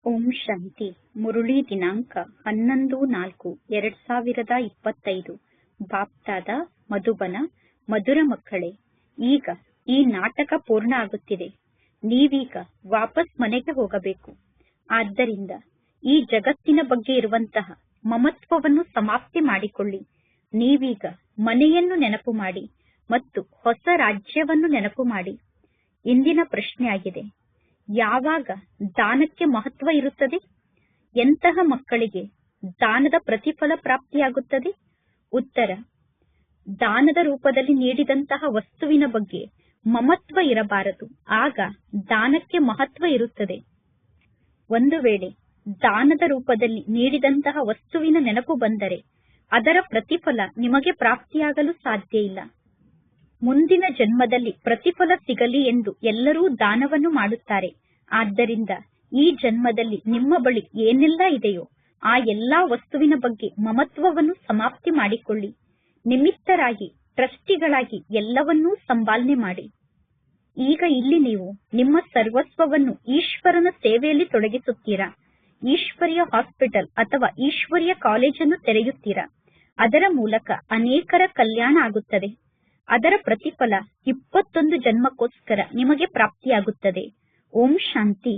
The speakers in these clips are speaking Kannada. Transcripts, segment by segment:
ಓಂ ಶಾಂತಿ. ಮುರುಳಿ ದಿನಾಂಕ 11-4-2025. ಬಾಪ್ದಾದ ಮಧುಬನ. ಮಧುರ ಮಕ್ಕಳೇ, ಈಗ ಈ ನಾಟಕ ಪೂರ್ಣ ಆಗುತ್ತಿದೆ. ನೀವೀಗ ವಾಪಸ್ ಮನೆಗೆ ಹೋಗಬೇಕು. ಆದ್ದರಿಂದ ಈ ಜಗತ್ತಿನ ಬಗ್ಗೆ ಇರುವಂತಹ ಮಮತ್ವವನ್ನು ಸಮಾಪ್ತಿ ಮಾಡಿಕೊಳ್ಳಿ. ನೀವೀಗ ಮನೆಯನ್ನು ನೆನಪು ಮಾಡಿ ಮತ್ತು ಹೊಸ ರಾಜ್ಯವನ್ನು ನೆನಪು ಮಾಡಿ. ಇಂದಿನ ಪ್ರಶ್ನೆಯಾಗಿದೆ, ಯಾವಾಗ ದಾನಕ್ಕೆ ಮಹತ್ವ ಇರುತ್ತದೆ? ಎಂತಹ ಮಕ್ಕಳಿಗೆ ದಾನದ ಪ್ರತಿಫಲ ಪ್ರಾಪ್ತಿಯಾಗುತ್ತದೆ? ಉತ್ತರ: ದಾನದ ರೂಪದಲ್ಲಿ ನೀಡಿದಂತಹ ವಸ್ತುವಿನ ಬಗ್ಗೆ ಮಮತ್ವ ಇರಬಾರದು, ಆಗ ದಾನಕ್ಕೆ ಮಹತ್ವ ಇರುತ್ತದೆ. ಒಂದು ವೇಳೆ ದಾನದ ರೂಪದಲ್ಲಿ ನೀಡಿದಂತಹ ವಸ್ತುವಿನ ನೆನಪು ಬಂದರೆ ಅದರ ಪ್ರತಿಫಲ ನಿಮಗೆ ಪ್ರಾಪ್ತಿಯಾಗಲು ಸಾಧ್ಯ ಇಲ್ಲ. ಮುಂದಿನ ಜನ್ಮದಲ್ಲಿ ಪ್ರತಿಫಲ ಸಿಗಲಿ ಎಂದು ಎಲ್ಲರೂ ದಾನವನ್ನು ಮಾಡುತ್ತಾರೆ. ಆದ್ದರಿಂದ ಈ ಜನ್ಮದಲ್ಲಿ ನಿಮ್ಮ ಬಳಿ ಏನೆಲ್ಲ ಇದೆಯೋ ಆ ಎಲ್ಲಾ ವಸ್ತುವಿನ ಬಗ್ಗೆ ಮಮತ್ವವನ್ನು ಸಮಾಪ್ತಿ ಮಾಡಿಕೊಳ್ಳಿ. ನಿಮಿತ್ತರಾಗಿ, ಟ್ರಸ್ಟಿಗಳಾಗಿ ಎಲ್ಲವನ್ನೂ ಸಂಪಾಲನೆ ಮಾಡಿ. ಈಗ ಇಲ್ಲಿ ನೀವು ನಿಮ್ಮ ಸರ್ವಸ್ವವನ್ನು ಈಶ್ವರನ ಸೇವೆಯಲ್ಲಿ ತೊಡಗಿಸುತ್ತೀರಾ. ಈಶ್ವರಿಯ ಹಾಸ್ಪಿಟಲ್ ಅಥವಾ ಈಶ್ವರಿಯ ಕಾಲೇಜನ್ನು ತೆರೆಯುತ್ತೀರಾ. ಅದರ ಮೂಲಕ ಅನೇಕರ ಕಲ್ಯಾಣ ಆಗುತ್ತದೆ. ಅದರ ಪ್ರತಿಫಲ 21 ಜನ್ಮಕ್ಕೋಸ್ಕರ ನಿಮಗೆ ಪ್ರಾಪ್ತಿಯಾಗುತ್ತದೆ. ಓಂ ಶಾಂತಿ.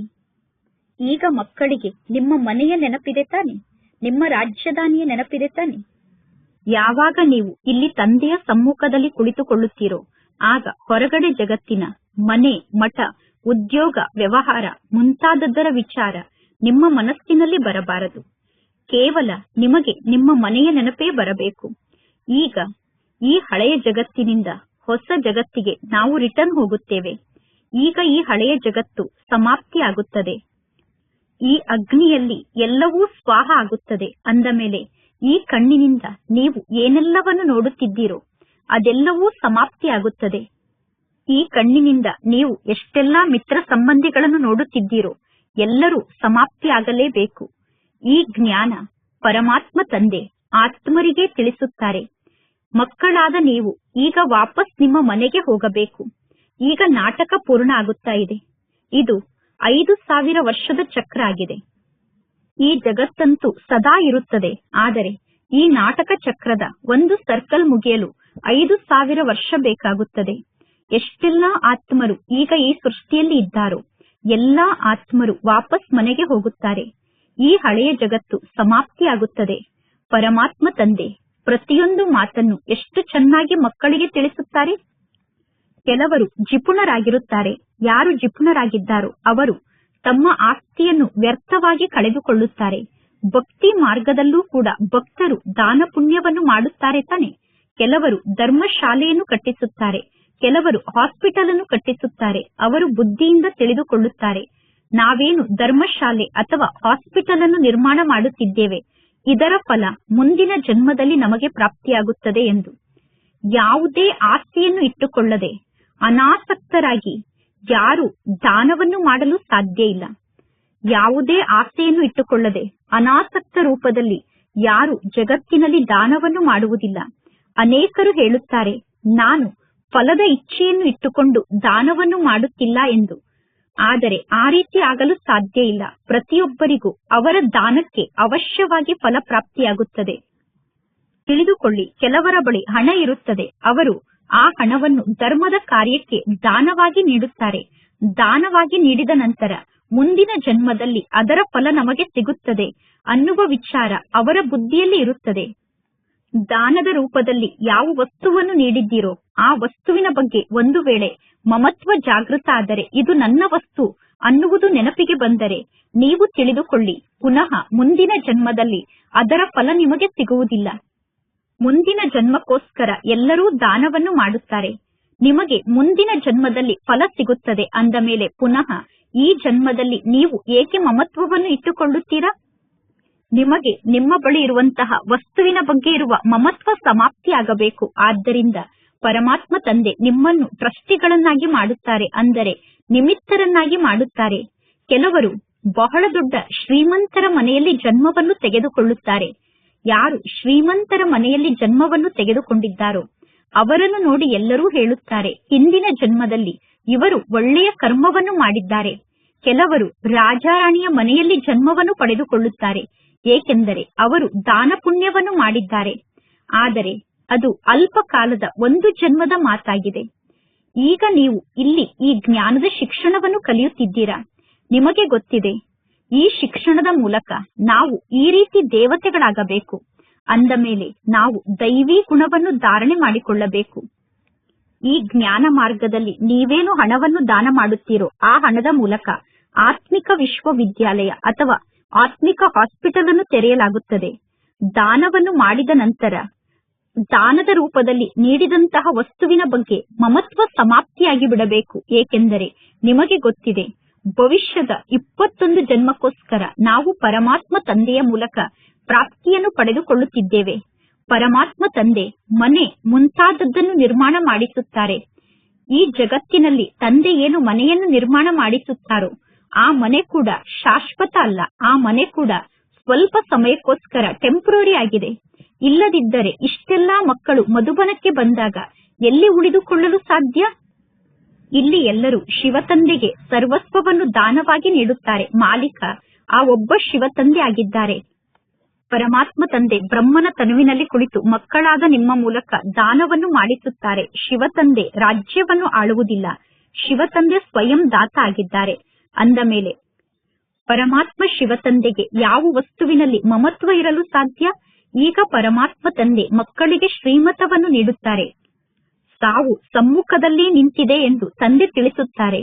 ಈಗ ಮಕ್ಕಳಿಗೆ ನಿಮ್ಮ ಮನೆಯ ನೆನಪಿದೆ ತಾನೆ? ನಿಮ್ಮ ರಾಜ್ಯದಾನಿಯ ನೆನಪಿದೆ ತಾನೆ? ಯಾವಾಗ ನೀವು ಇಲ್ಲಿ ತಂದೆಯ ಸಮ್ಮುಖದಲ್ಲಿ ಕುಳಿತುಕೊಳ್ಳುತ್ತೀರೋ ಆಗ ಹೊರಗಡೆ ಜಗತ್ತಿನ ಮನೆ, ಮಠ, ಉದ್ಯೋಗ, ವ್ಯವಹಾರ ಮುಂತಾದದ್ದರ ವಿಚಾರ ನಿಮ್ಮ ಮನಸ್ಸಿನಲ್ಲಿ ಬರಬಾರದು. ಕೇವಲ ನಿಮಗೆ ನಿಮ್ಮ ಮನೆಯ ನೆನಪೇ ಬರಬೇಕು. ಈಗ ಈ ಹಳೆಯ ಜಗತ್ತಿನಿಂದ ಹೊಸ ಜಗತ್ತಿಗೆ ನಾವು ರಿಟರ್ನ್ ಹೋಗುತ್ತೇವೆ. ಈಗ ಈ ಹಳೆಯ ಜಗತ್ತು ಸಮಾಪ್ತಿಯಾಗುತ್ತದೆ. ಈ ಅಗ್ನಿಯಲ್ಲಿ ಎಲ್ಲವೂ ಸ್ವಾಹ ಆಗುತ್ತದೆ. ಅಂದ ಮೇಲೆ ಈ ಕಣ್ಣಿನಿಂದ ನೀವು ಏನೆಲ್ಲವನ್ನು ನೋಡುತ್ತಿದ್ದೀರೋ ಅದೆಲ್ಲವೂ ಸಮಾಪ್ತಿಯಾಗುತ್ತದೆ. ಈ ಕಣ್ಣಿನಿಂದ ನೀವು ಎಷ್ಟೆಲ್ಲಾ ಮಿತ್ರ ಸಂಬಂಧಿಗಳನ್ನು ನೋಡುತ್ತಿದ್ದೀರೋ ಎಲ್ಲರೂ ಸಮಾಪ್ತಿಯಾಗಲೇಬೇಕು. ಈ ಜ್ಞಾನ ಪರಮಾತ್ಮ ತಂದೆ ಆತ್ಮರಿಗೆ ತಿಳಿಸುತ್ತಾರೆ. ಮಕ್ಕಳಾದ ನೀವು ಈಗ ವಾಪಸ್ ನಿಮ್ಮ ಮನೆಗೆ ಹೋಗಬೇಕು. ಈಗ ನಾಟಕ ಪೂರ್ಣ ಆಗುತ್ತಾ ಇದೆ. ಇದು 5000 ವರ್ಷದ ಚಕ್ರ ಆಗಿದೆ. ಈ ಜಗತ್ತಂತೂ ಸದಾ ಇರುತ್ತದೆ. ಆದರೆ ಈ ನಾಟಕ ಚಕ್ರದ ಒಂದು ಸರ್ಕಲ್ ಮುಗಿಯಲು 5000 ವರ್ಷ ಬೇಕಾಗುತ್ತದೆ. ಎಷ್ಟೆಲ್ಲಾ ಆತ್ಮರು ಈಗ ಈ ಸೃಷ್ಟಿಯಲ್ಲಿ ಇದ್ದಾರೋ ಎಲ್ಲಾ ಆತ್ಮರು ವಾಪಸ್ ಮನೆಗೆ ಹೋಗುತ್ತಾರೆ. ಈ ಹಳೆಯ ಜಗತ್ತು ಸಮಾಪ್ತಿಯಾಗುತ್ತದೆ. ಪರಮಾತ್ಮ ತಂದೆ ಪ್ರತಿಯೊಂದು ಮಾತನ್ನು ಎಷ್ಟು ಚೆನ್ನಾಗಿ ಮಕ್ಕಳಿಗೆ ತಿಳಿಸುತ್ತಾರೆ. ಕೆಲವರು ಜಿಪುಣರಾಗಿರುತ್ತಾರೆ. ಯಾರು ಜಿಪುಣರಾಗಿದ್ದಾರೋ ಅವರು ತಮ್ಮ ಆಸ್ತಿಯನ್ನು ವ್ಯರ್ಥವಾಗಿ ಕಳೆದುಕೊಳ್ಳುತ್ತಾರೆ. ಭಕ್ತಿ ಮಾರ್ಗದಲ್ಲೂ ಕೂಡ ಭಕ್ತರು ದಾನ ಪುಣ್ಯವನ್ನು ಮಾಡುತ್ತಾರೆ ತಾನೆ. ಕೆಲವರು ಧರ್ಮಶಾಲೆಯನ್ನು ಕಟ್ಟಿಸುತ್ತಾರೆ, ಕೆಲವರು ಹಾಸ್ಪಿಟಲ್ ಅನ್ನು ಕಟ್ಟಿಸುತ್ತಾರೆ. ಅವರು ಬುದ್ಧಿಯಿಂದ ತಿಳಿದುಕೊಳ್ಳುತ್ತಾರೆ, ನಾವೇನು ಧರ್ಮಶಾಲೆ ಅಥವಾ ಹಾಸ್ಪಿಟಲ್ ಅನ್ನು ನಿರ್ಮಾಣ ಮಾಡುತ್ತಿದ್ದೇವೆ, ಇದರ ಫಲ ಮುಂದಿನ ಜನ್ಮದಲ್ಲಿ ನಮಗೆ ಪ್ರಾಪ್ತಿಯಾಗುತ್ತದೆ ಎಂದು. ಯಾವುದೇ ಆಸ್ತಿಯನ್ನು ಇಟ್ಟುಕೊಳ್ಳದೆ ಅನಾಸಕ್ತರಾಗಿ ಯಾರು ದಾನವನ್ನು ಮಾಡಲು ಸಾಧ್ಯ ಇಲ್ಲ. ಯಾವುದೇ ಆಸೆಯನ್ನು ಇಟ್ಟುಕೊಳ್ಳದೆ ಅನಾಸಕ್ತ ರೂಪದಲ್ಲಿ ಯಾರು ಜಗತ್ತಿನಲ್ಲಿ ದಾನವನ್ನು ಮಾಡುವುದಿಲ್ಲ. ಅನೇಕರು ಹೇಳುತ್ತಾರೆ, ನಾನು ಫಲದ ಇಚ್ಛೆಯನ್ನು ಇಟ್ಟುಕೊಂಡು ದಾನವನ್ನು ಮಾಡುತ್ತಿಲ್ಲ ಎಂದು. ಆದರೆ ಆ ರೀತಿ ಆಗಲು ಸಾಧ್ಯ ಇಲ್ಲ. ಪ್ರತಿಯೊಬ್ಬರಿಗೂ ಅವರ ದಾನಕ್ಕೆ ಅವಶ್ಯವಾಗಿ ಫಲ ಪ್ರಾಪ್ತಿಯಾಗುತ್ತದೆ. ತಿಳಿದುಕೊಳ್ಳಿ, ಕೆಲವರ ಬಳಿ ಹಣ ಇರುತ್ತದೆ. ಅವರು ಆ ಹಣವನ್ನು ಧರ್ಮದ ಕಾರ್ಯಕ್ಕೆ ದಾನವಾಗಿ ನೀಡುತ್ತಾರೆ. ದಾನವಾಗಿ ನೀಡಿದ ನಂತರ ಮುಂದಿನ ಜನ್ಮದಲ್ಲಿ ಅದರ ಫಲ ನಮಗೆ ಸಿಗುತ್ತದೆ ಅನ್ನುವ ವಿಚಾರ ಅವರ ಬುದ್ಧಿಯಲ್ಲಿ ಇರುತ್ತದೆ. ದಾನದ ರೂಪದಲ್ಲಿ ಯಾವ ವಸ್ತುವನ್ನು ನೀಡಿದ್ದೀರೋ ಆ ವಸ್ತುವಿನ ಬಗ್ಗೆ ಒಂದು ವೇಳೆ ಮಮತ್ವ ಜಾಗೃತ ಆದರೆ, ಇದು ನನ್ನ ವಸ್ತು ಅನ್ನುವುದು ನೆನಪಿಗೆ ಬಂದರೆ ನೀವು ತಿಳಿದುಕೊಳ್ಳಿ, ಪುನಃ ಮುಂದಿನ ಜನ್ಮದಲ್ಲಿ ಅದರ ಫಲ ನಿಮಗೆ ಸಿಗುವುದಿಲ್ಲ. ಮುಂದಿನ ಜನ್ಮಕ್ಕೋಸ್ಕರ ಎಲ್ಲರೂ ದಾನವನ್ನು ಮಾಡುತ್ತಾರೆ. ನಿಮಗೆ ಮುಂದಿನ ಜನ್ಮದಲ್ಲಿ ಫಲ ಸಿಗುತ್ತದೆ ಅಂದ ಮೇಲೆ ಪುನಃ ಈ ಜನ್ಮದಲ್ಲಿ ನೀವು ಏಕೆ ಮಮತ್ವವನ್ನು ಇಟ್ಟುಕೊಳ್ಳುತ್ತೀರಾ? ನಿಮಗೆ ನಿಮ್ಮ ಬಳಿ ಇರುವಂತಹ ವಸ್ತುವಿನ ಬಗ್ಗೆ ಇರುವ ಮಮತ್ವ ಸಮಾಪ್ತಿಯಾಗಬೇಕು. ಆದ್ದರಿಂದ ಪರಮಾತ್ಮ ತಂದೆ ನಿಮ್ಮನ್ನು ಟ್ರಸ್ಟಿಗಳನ್ನಾಗಿ ಮಾಡುತ್ತಾರೆ, ಅಂದರೆ ನಿಮಿತ್ತರನ್ನಾಗಿ ಮಾಡುತ್ತಾರೆ. ಕೆಲವರು ಬಹಳ ದೊಡ್ಡ ಶ್ರೀಮಂತರ ಮನೆಯಲ್ಲಿ ಜನ್ಮವನ್ನು ತೆಗೆದುಕೊಳ್ಳುತ್ತಾರೆ. ಯಾರು ಶ್ರೀಮಂತರ ಮನೆಯಲ್ಲಿ ಜನ್ಮವನ್ನು ತೆಗೆದುಕೊಂಡಿದ್ದಾರೋ ಅವರನ್ನು ನೋಡಿ ಎಲ್ಲರೂ ಹೇಳುತ್ತಾರೆ, ಹಿಂದಿನ ಜನ್ಮದಲ್ಲಿ ಇವರು ಒಳ್ಳೆಯ ಕರ್ಮವನ್ನು ಮಾಡಿದ್ದಾರೆ. ಕೆಲವರು ರಾಜಾರಾಣಿಯ ಮನೆಯಲ್ಲಿ ಜನ್ಮವನ್ನು ಪಡೆದುಕೊಳ್ಳುತ್ತಾರೆ, ಏಕೆಂದರೆ ಅವರು ದಾನ ಪುಣ್ಯವನ್ನು ಮಾಡಿದ್ದಾರೆ. ಆದರೆ ಅದು ಅಲ್ಪ ಕಾಲದ ಒಂದು ಜನ್ಮದ ಮಾತಾಗಿದೆ. ಈಗ ನೀವು ಇಲ್ಲಿ ಈ ಜ್ಞಾನದ ಶಿಕ್ಷಣವನ್ನು ಕಲಿಯುತ್ತಿದ್ದೀರಾ. ನಿಮಗೆ ಗೊತ್ತಿದೆ, ಈ ಶಿಕ್ಷಣದ ಮೂಲಕ ನಾವು ಈ ರೀತಿ ದೇವತೆಗಳಾಗಬೇಕು. ಅಂದ ಮೇಲೆ ನಾವು ದೈವಿ ಗುಣವನ್ನು ಧಾರಣೆ ಮಾಡಿಕೊಳ್ಳಬೇಕು. ಈ ಜ್ಞಾನ ಮಾರ್ಗದಲ್ಲಿ ನೀವೇನು ಹಣವನ್ನು ದಾನ ಮಾಡುತ್ತೀರೋ ಆ ಹಣದ ಮೂಲಕ ಆತ್ಮಿಕ ವಿಶ್ವವಿದ್ಯಾಲಯ ಅಥವಾ ಆತ್ಮಿಕ ಹಾಸ್ಪಿಟಲ್ ಅನ್ನು ತೆರೆಯಲಾಗುತ್ತದೆ. ದಾನವನ್ನು ಮಾಡಿದ ನಂತರ ದಾನದ ರೂಪದಲ್ಲಿ ನೀಡಿದಂತಹ ವಸ್ತುವಿನ ಬಗ್ಗೆ ಮಮತ್ವ ಸಮಾಪ್ತಿಯಾಗಿ ಬಿಡಬೇಕು. ಏಕೆಂದರೆ ನಿಮಗೆ ಗೊತ್ತಿದೆ, ಭವಿಷ್ಯದ 21 ಜನ್ಮಕ್ಕೋಸ್ಕರ ನಾವು ಪರಮಾತ್ಮ ತಂದೆಯ ಮೂಲಕ ಪ್ರಾಪ್ತಿಯನ್ನು ಪಡೆದುಕೊಳ್ಳುತ್ತಿದ್ದೇವೆ. ಪರಮಾತ್ಮ ತಂದೆ ಮನೆ ಮುಂತಾದದ್ದನ್ನು ನಿರ್ಮಾಣ ಮಾಡಿಸುತ್ತಾರೆ. ಈ ಜಗತ್ತಿನಲ್ಲಿ ತಂದೆ ಏನು ಮನೆಯನ್ನು ನಿರ್ಮಾಣ ಮಾಡಿಸುತ್ತಾರೋ ಆ ಮನೆ ಕೂಡ ಶಾಶ್ವತ ಅಲ್ಲ. ಆ ಮನೆ ಕೂಡ ಸ್ವಲ್ಪ ಸಮಯಕ್ಕೋಸ್ಕರ ಟೆಂಪರರಿ ಆಗಿದೆ. ಇಲ್ಲದಿದ್ದರೆ ಇಷ್ಟೆಲ್ಲಾ ಮಕ್ಕಳು ಮಧುಬನಕ್ಕೆ ಬಂದಾಗ ಎಲ್ಲಿ ಉಳಿದುಕೊಳ್ಳಲು ಸಾಧ್ಯ? ಇಲ್ಲಿ ಎಲ್ಲರೂ ಶಿವತಂದೆಗೆ ಸರ್ವಸ್ವವನ್ನು ದಾನವಾಗಿ ನೀಡುತ್ತಾರೆ. ಮಾಲೀಕ ಆ ಒಬ್ಬ ಶಿವತಂದೆ ಆಗಿದ್ದಾರೆ. ಪರಮಾತ್ಮ ತಂದೆ ಬ್ರಹ್ಮನ ತನುವಿನಲ್ಲಿ ಕುಳಿತು ಮಕ್ಕಳಾದ ನಿಮ್ಮ ಮೂಲಕ ದಾನವನ್ನು ಮಾಡಿಸುತ್ತಾರೆ. ಶಿವತಂದೆ ರಾಜ್ಯವನ್ನು ಆಳುವುದಿಲ್ಲ. ಶಿವತಂದೆ ಸ್ವಯಂ ದಾತ ಆಗಿದ್ದಾರೆ. ಅಂದ ಮೇಲೆ ಪರಮಾತ್ಮ ಶಿವತಂದೆಗೆ ಯಾವ ವಸ್ತುವಿನಲ್ಲಿ ಮಮತ್ವ ಇರಲು ಸಾಧ್ಯ? ಈಗ ಪರಮಾತ್ಮ ತಂದೆ ಮಕ್ಕಳಿಗೆ ಶ್ರೀಮತವನ್ನು ನೀಡುತ್ತಾರೆ. ಸಾವು ಸಮ್ಮುಖದಲ್ಲಿ ನಿಂತಿದೆ ಎಂದು ತಂದೆ ತಿಳಿಸುತ್ತಾರೆ.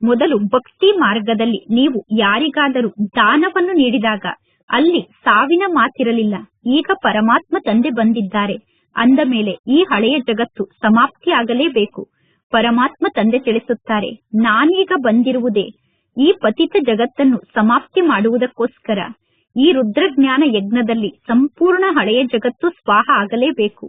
ಮೊದಲು ಭಕ್ತಿ ಮಾರ್ಗದಲ್ಲಿ ನೀವು ಯಾರಿಗಾದರೂ ದಾನವನ್ನು ನೀಡಿದಾಗ ಅಲ್ಲಿ ಸಾವಿನ ಮಾತಿರಲಿಲ್ಲ. ಈಗ ಪರಮಾತ್ಮ ತಂದೆ ಬಂದಿದ್ದಾರೆ. ಅಂದ ಮೇಲೆ ಈ ಹಳೆಯ ಜಗತ್ತು ಸಮಾಪ್ತಿಯಾಗಲೇಬೇಕು. ಪರಮಾತ್ಮ ತಂದೆ ತಿಳಿಸುತ್ತಾರೆ, ನಾನೀಗ ಬಂದಿರುವುದೇ ಈ ಪತಿತ ಜಗತ್ತನ್ನು ಸಮಾಪ್ತಿ ಮಾಡುವುದಕ್ಕೋಸ್ಕರ. ಈ ರುದ್ರಜ್ಞಾನ ಯಜ್ಞದಲ್ಲಿ ಸಂಪೂರ್ಣ ಹಳೆಯ ಜಗತ್ತು ಸ್ವಾಹ ಆಗಲೇಬೇಕು.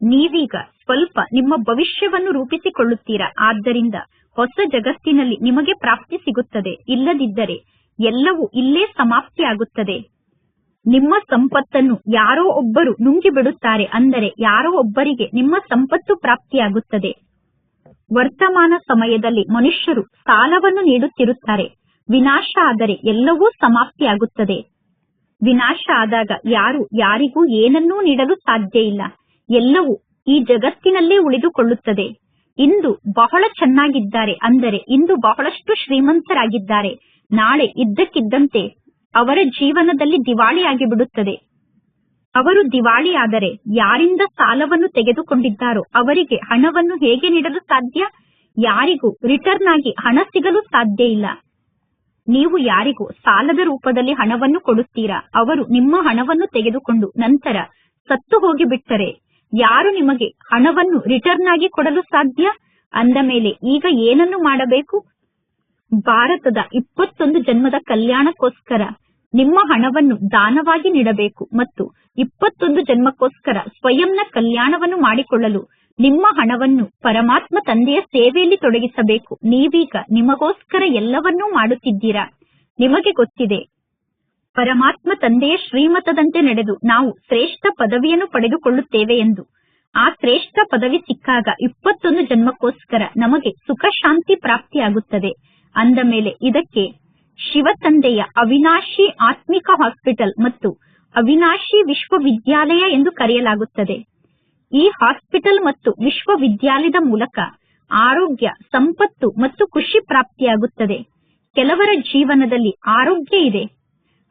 ನೀವೀಗ ಸ್ವಲ್ಪ ನಿಮ್ಮ ಭವಿಷ್ಯವನ್ನು ರೂಪಿಸಿಕೊಳ್ಳುತ್ತೀರಾ. ಆದ್ದರಿಂದ ಹೊಸ ಜಗತ್ತಿನಲ್ಲಿ ನಿಮಗೆ ಪ್ರಾಪ್ತಿ ಸಿಗುತ್ತದೆ. ಇಲ್ಲದಿದ್ದರೆ ಎಲ್ಲವೂ ಇಲ್ಲೇ ಸಮಾಪ್ತಿಯಾಗುತ್ತದೆ. ನಿಮ್ಮ ಸಂಪತ್ತನ್ನು ಯಾರೋ ಒಬ್ಬರು ನುಂಗಿ ಬಿಡುತ್ತಾರೆ. ಅಂದರೆ ಯಾರೋ ಒಬ್ಬರಿಗೆ ನಿಮ್ಮ ಸಂಪತ್ತು ಪ್ರಾಪ್ತಿಯಾಗುತ್ತದೆ. ವರ್ತಮಾನ ಸಮಯದಲ್ಲಿ ಮನುಷ್ಯರು ಸಾಲವನ್ನು ನೀಡುತ್ತಿರುತ್ತಾರೆ. ವಿನಾಶ ಆದರೆ ಎಲ್ಲವೂ ಸಮಾಪ್ತಿಯಾಗುತ್ತದೆ. ವಿನಾಶ ಆದಾಗ ಯಾರು ಯಾರಿಗೂ ಏನನ್ನೂ ನೀಡಲು ಸಾಧ್ಯ ಇಲ್ಲ. ಎಲ್ಲವೂ ಈ ಜಗತ್ತಿನಲ್ಲೇ ಉಳಿದುಕೊಳ್ಳುತ್ತದೆ. ಇಂದು ಬಹಳ ಚೆನ್ನಾಗಿದ್ದಾರೆ, ಅಂದರೆ ಇಂದು ಬಹಳಷ್ಟು ಶ್ರೀಮಂತರಾಗಿದ್ದಾರೆ. ನಾಳೆ ಇದ್ದಕ್ಕಿದ್ದಂತೆ ಅವರ ಜೀವನದಲ್ಲಿ ದಿವಾಳಿಯಾಗಿ ಬಿಡುತ್ತದೆ. ಅವರು ದಿವಾಳಿಯಾದರೆ ಯಾರಿಂದ ಸಾಲವನ್ನು ತೆಗೆದುಕೊಂಡಿದ್ದಾರೋ ಅವರಿಗೆ ಹಣವನ್ನು ಹೇಗೆ ನೀಡಲು ಸಾಧ್ಯ? ಯಾರಿಗೂ ರಿಟರ್ನ್ ಆಗಿ ಹಣ ಸಿಗಲು ಸಾಧ್ಯ ಇಲ್ಲ. ನೀವು ಯಾರಿಗೂ ಸಾಲದ ರೂಪದಲ್ಲಿ ಹಣವನ್ನು ಕೊಡುತ್ತೀರಾ, ಅವರು ನಿಮ್ಮ ಹಣವನ್ನು ತೆಗೆದುಕೊಂಡು ನಂತರ ಸತ್ತು ಹೋಗಿಬಿಟ್ಟರೆ ಯಾರು ನಿಮಗೆ ಹಣವನ್ನು ರಿಟರ್ನ್ ಆಗಿ ಕೊಡಲು ಸಾಧ್ಯ? ಅಂದ ಮೇಲೆ ಈಗ ಏನನ್ನು ಮಾಡಬೇಕು? ಭಾರತದ 21 ಜನ್ಮದ ಕಲ್ಯಾಣಕ್ಕೋಸ್ಕರ ನಿಮ್ಮ ಹಣವನ್ನು ದಾನವಾಗಿ ನೀಡಬೇಕು ಮತ್ತು 21 ಜನ್ಮಕ್ಕೋಸ್ಕರ ಸ್ವಯಂನ ಕಲ್ಯಾಣವನ್ನು ಮಾಡಿಕೊಳ್ಳಲು ನಿಮ್ಮ ಹಣವನ್ನು ಪರಮಾತ್ಮ ತಂದೆಯ ಸೇವೆಯಲ್ಲಿ ತೊಡಗಿಸಬೇಕು. ನೀವೀಗ ನಿಮಗೋಸ್ಕರ ಎಲ್ಲವನ್ನೂ ಮಾಡುತ್ತಿದ್ದೀರಾ. ನಿಮಗೆ ಗೊತ್ತಿದೆ, ಪರಮಾತ್ಮ ತಂದೆಯ ಶ್ರೀಮತದಂತೆ ನಡೆದು ನಾವು ಶ್ರೇಷ್ಠ ಪದವಿಯನ್ನು ಪಡೆದುಕೊಳ್ಳುತ್ತೇವೆ ಎಂದು. ಆ ಶ್ರೇಷ್ಠ ಪದವಿ ಸಿಕ್ಕಾಗ 21 ಜನ್ಮಕ್ಕೋಸ್ಕರ ನಮಗೆ ಸುಖ ಶಾಂತಿ ಪ್ರಾಪ್ತಿಯಾಗುತ್ತದೆ. ಅಂದ ಮೇಲೆ ಇದಕ್ಕೆ ಶಿವತಂದೆಯ ಅವಿನಾಶಿ ಆತ್ಮಿಕ ಹಾಸ್ಪಿಟಲ್ ಮತ್ತು ಅವಿನಾಶಿ ವಿಶ್ವವಿದ್ಯಾಲಯ ಎಂದು ಕರೆಯಲಾಗುತ್ತದೆ. ಈ ಹಾಸ್ಪಿಟಲ್ ಮತ್ತು ವಿಶ್ವವಿದ್ಯಾಲಯದ ಮೂಲಕ ಆರೋಗ್ಯ, ಸಂಪತ್ತು ಮತ್ತು ಖುಷಿ ಪ್ರಾಪ್ತಿಯಾಗುತ್ತದೆ. ಕೆಲವರ ಜೀವನದಲ್ಲಿ ಆರೋಗ್ಯ ಇದೆ,